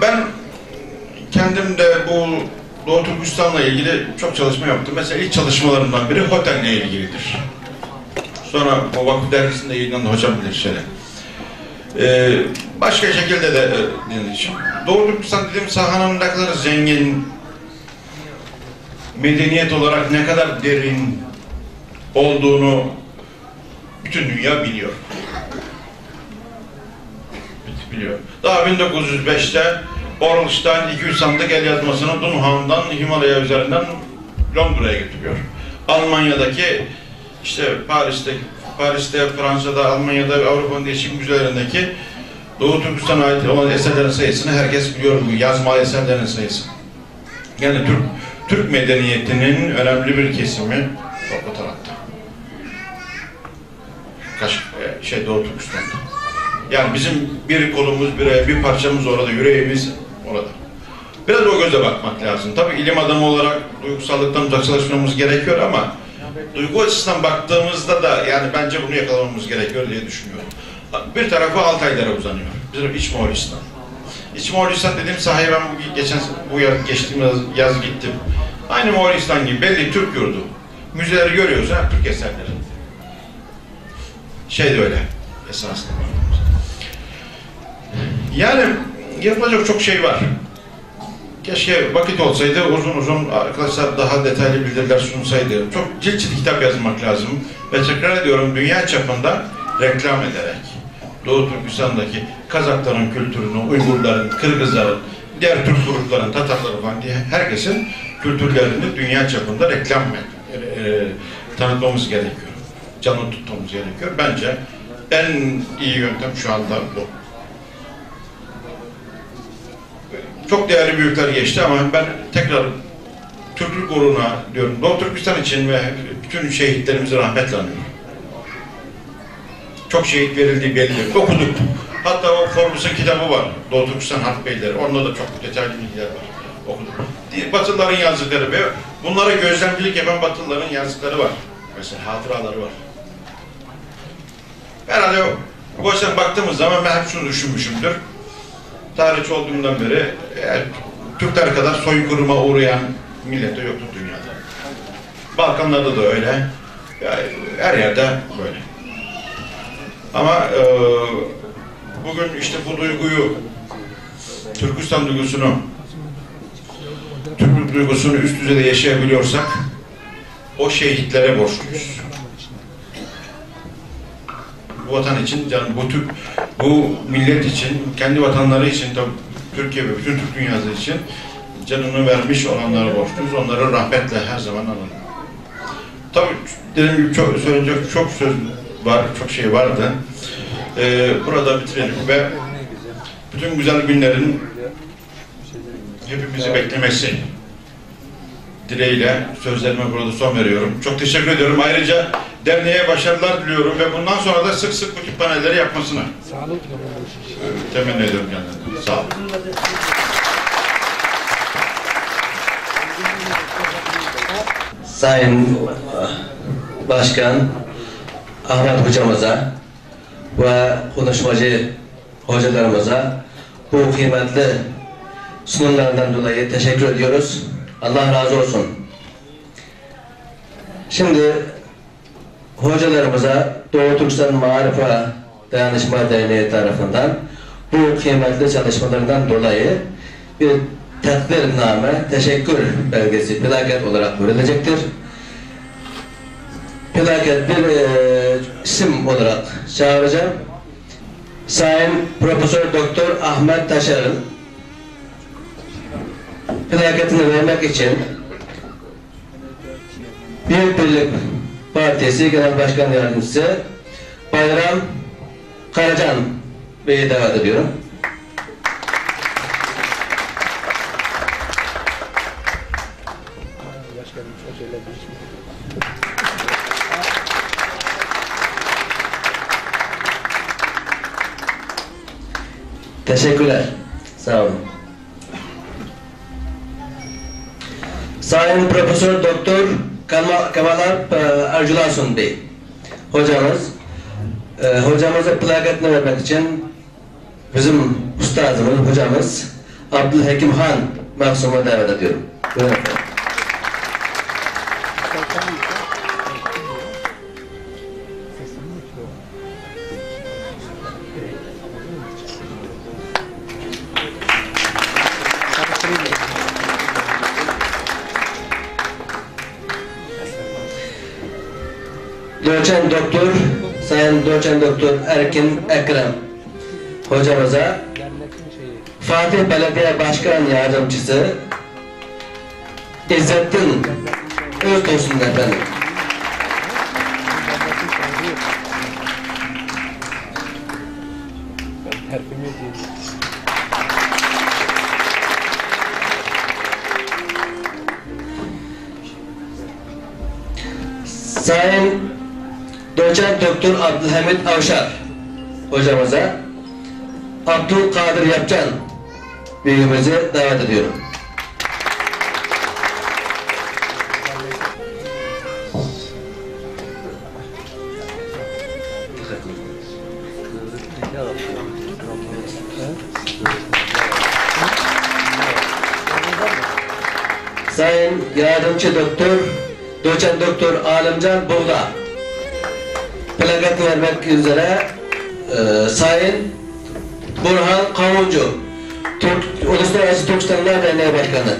ben kendim de bu Doğu Türkistan'la ilgili çok çalışma yaptım. Mesela ilk çalışmalarımdan biri Hoten'le ilgilidir. Sonra o Vakıf Dergisi'nde yayınlandı, hocam bilir şeyler. Başka şekilde de dinledik. Doğu Türkistan dediğim sahanın ne kadar zengin, medeniyet olarak ne kadar derin olduğunu bütün dünya biliyor. Biliyor. Daha 1905'te Orlstein 200 sandık el yazmasını Dunhan'dan Himalaya üzerinden Londra'ya getiriyor. Almanya'daki işte Paris'te, Fransa'da, Almanya'da, Avrupa'nın değişik müzelerindeki Doğu Türkistan'a ait olan eserlerin sayısını herkes biliyor, bu yazma eserlerin sayısı. Yani Türk medeniyetinin önemli bir kesimi o tarafta. Doğu Türkistan'da. Yani bizim bir kolumuz, bir parçamız orada, yüreğimiz orada. Biraz o göze bakmak lazım. Tabii ilim adamı olarak duygusallıktan uzak çalışmamız gerekiyor ama duygu açısından baktığımızda da yani bence bunu yakalamamız gerekiyor diye düşünüyorum. Bir tarafı Altaylara uzanıyor. Bizim İç Moğolistan. İç Moğolistan dediğim sahaya ben geçtiğimiz yaz gittim. Aynı Moğolistan gibi belli Türk yurdu. Müzeleri görüyorsun hep Türk eserleri. De öyle esasında. Yani yapılacak çok şey var. Keşke vakit olsaydı uzun arkadaşlar daha detaylı bildiriler sunsaydı. Çok cilt kitap yazmak lazım. Ve tekrar ediyorum dünya çapında reklam ederek Doğu Türkistan'daki Kazakların kültürünü, Uygurların, Kırgızların, diğer Türk grupların, Tatarları falan diye herkesin kültürlerini dünya çapında reklam tanıtmamız gerekiyor. Canlı tutmamız gerekiyor. Bence en iyi yöntem şu anda bu. Çok değerli büyükler geçti ama ben tekrar Türklük uğruna diyorum. Doğu Türkistan için ve bütün şehitlerimizi rahmetle anıyorum. Çok şehit verildiği belli. Okuduk. Hatta o Forbes'un kitabı var. Doğu Türkistan Harp Beyleri. Onda da çok detaylı bilgiler var. Okuduk. Batılıların yazdıkları ve bunlara gözlemcilik yapan Batılıların yazdıkları var. Mesela hatıraları var. Herhalde bu açıdan baktığımız zaman ben hep şunu düşünmüşümdür. Tarihçi olduğumdan beri Türkler kadar soykırıma uğrayan millet de yoktur dünyada. Balkanlarda da öyle. Yani her yerde böyle. Ama bugün işte bu duyguyu, Türkistan duygusunu, Türklük duygusunu üst düzeyde yaşayabiliyorsak o şehitlere borçluyuz. Bu vatan için, canım, bu millet için, kendi vatanları için, tabii Türkiye ve bütün Türk dünyası için canını vermiş olanlara borçluyuz. Onları rahmetle her zaman analım. Tabii dediğim gibi söyleyecek çok söz var, çok şey vardı. Burada bitirelim ve bütün güzel günlerin hepimizi beklemesi dileğiyle sözlerime burada son veriyorum. Çok teşekkür ediyorum. Ayrıca derneğe başarılar diliyorum ve bundan sonra da sık sık bu tip panelleri yapmasını temenni ediyorum kendilerine. Sağ olun. Sayın Başkan Ahmet hocamıza ve konuşmacı hocalarımıza bu kıymetli sunumlarından dolayı teşekkür ediyoruz. Allah razı olsun. Şimdi hocalarımıza Doğu Türkistan Marife Dayanışma Derneği tarafından bu kıymetli çalışmalarından dolayı bir takdirname, teşekkür belgesi plaket olarak verilecektir. Plaket bir isim olarak çağıracağım. Sayın Profesör Doktor Ahmet Taşar'ın plaketini vermek için Büyük Birlik Partisi Genel Başkan Yardımcısı Bayram Karacan Bey'i davet ediyorum. Teşekkürler. Sağ olun. Sayın Profesör Doktor Kemal Arjulasun Bey hocamız hocamıza plaketini vermek için bizim ustadımız hocamız Abdülhakim Han Mahsum'a davet ediyorum. Buyurun efendim. Doçent Doktor Sayın Doçent Doktor Erkin Ekrem hocamıza Fatih Belediye Başkan Yardımcısı İzzettin Özdoğsun efendim. Sayın Doçent Doktor Abdülhamit Avşar hocamıza Abdülkadir Yapcan büyüğümüzü davet ediyorum. Sayın Yardımcı Doktor Doçent Doktor Alimcan Buğda plaket vermek üzere Sayın Burhan Kavuncu Uluslararası Türkistanlar Derneği Başkanı.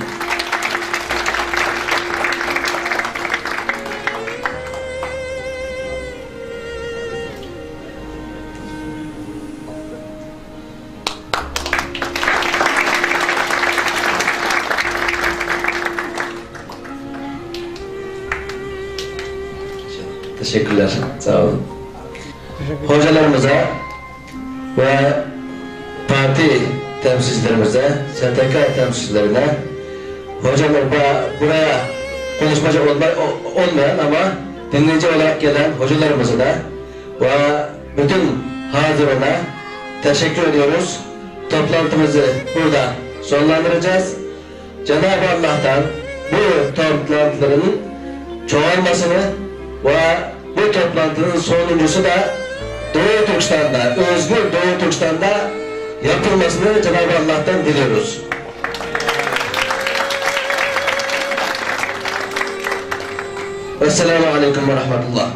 Teşekkürler. Sağ olun. Hocalarımıza ve parti temsilcilerimize, STK temsilcilerine, hocalar buraya konuşmacı olmayan ama dinleyici olarak gelen hocalarımıza da ve bütün hazırına teşekkür ediyoruz. Toplantımızı burada sonlandıracağız. Cenab-ı Allah'tan bu toplantıların çoğalmasını ve bu toplantının sonuncusu da Doğu Türkistan'da, özgür Doğu Türkistan'da yapılmasını Cenab-ı Allah'tan diliyoruz. Esselamu Aleyküm ve Rahmetullah.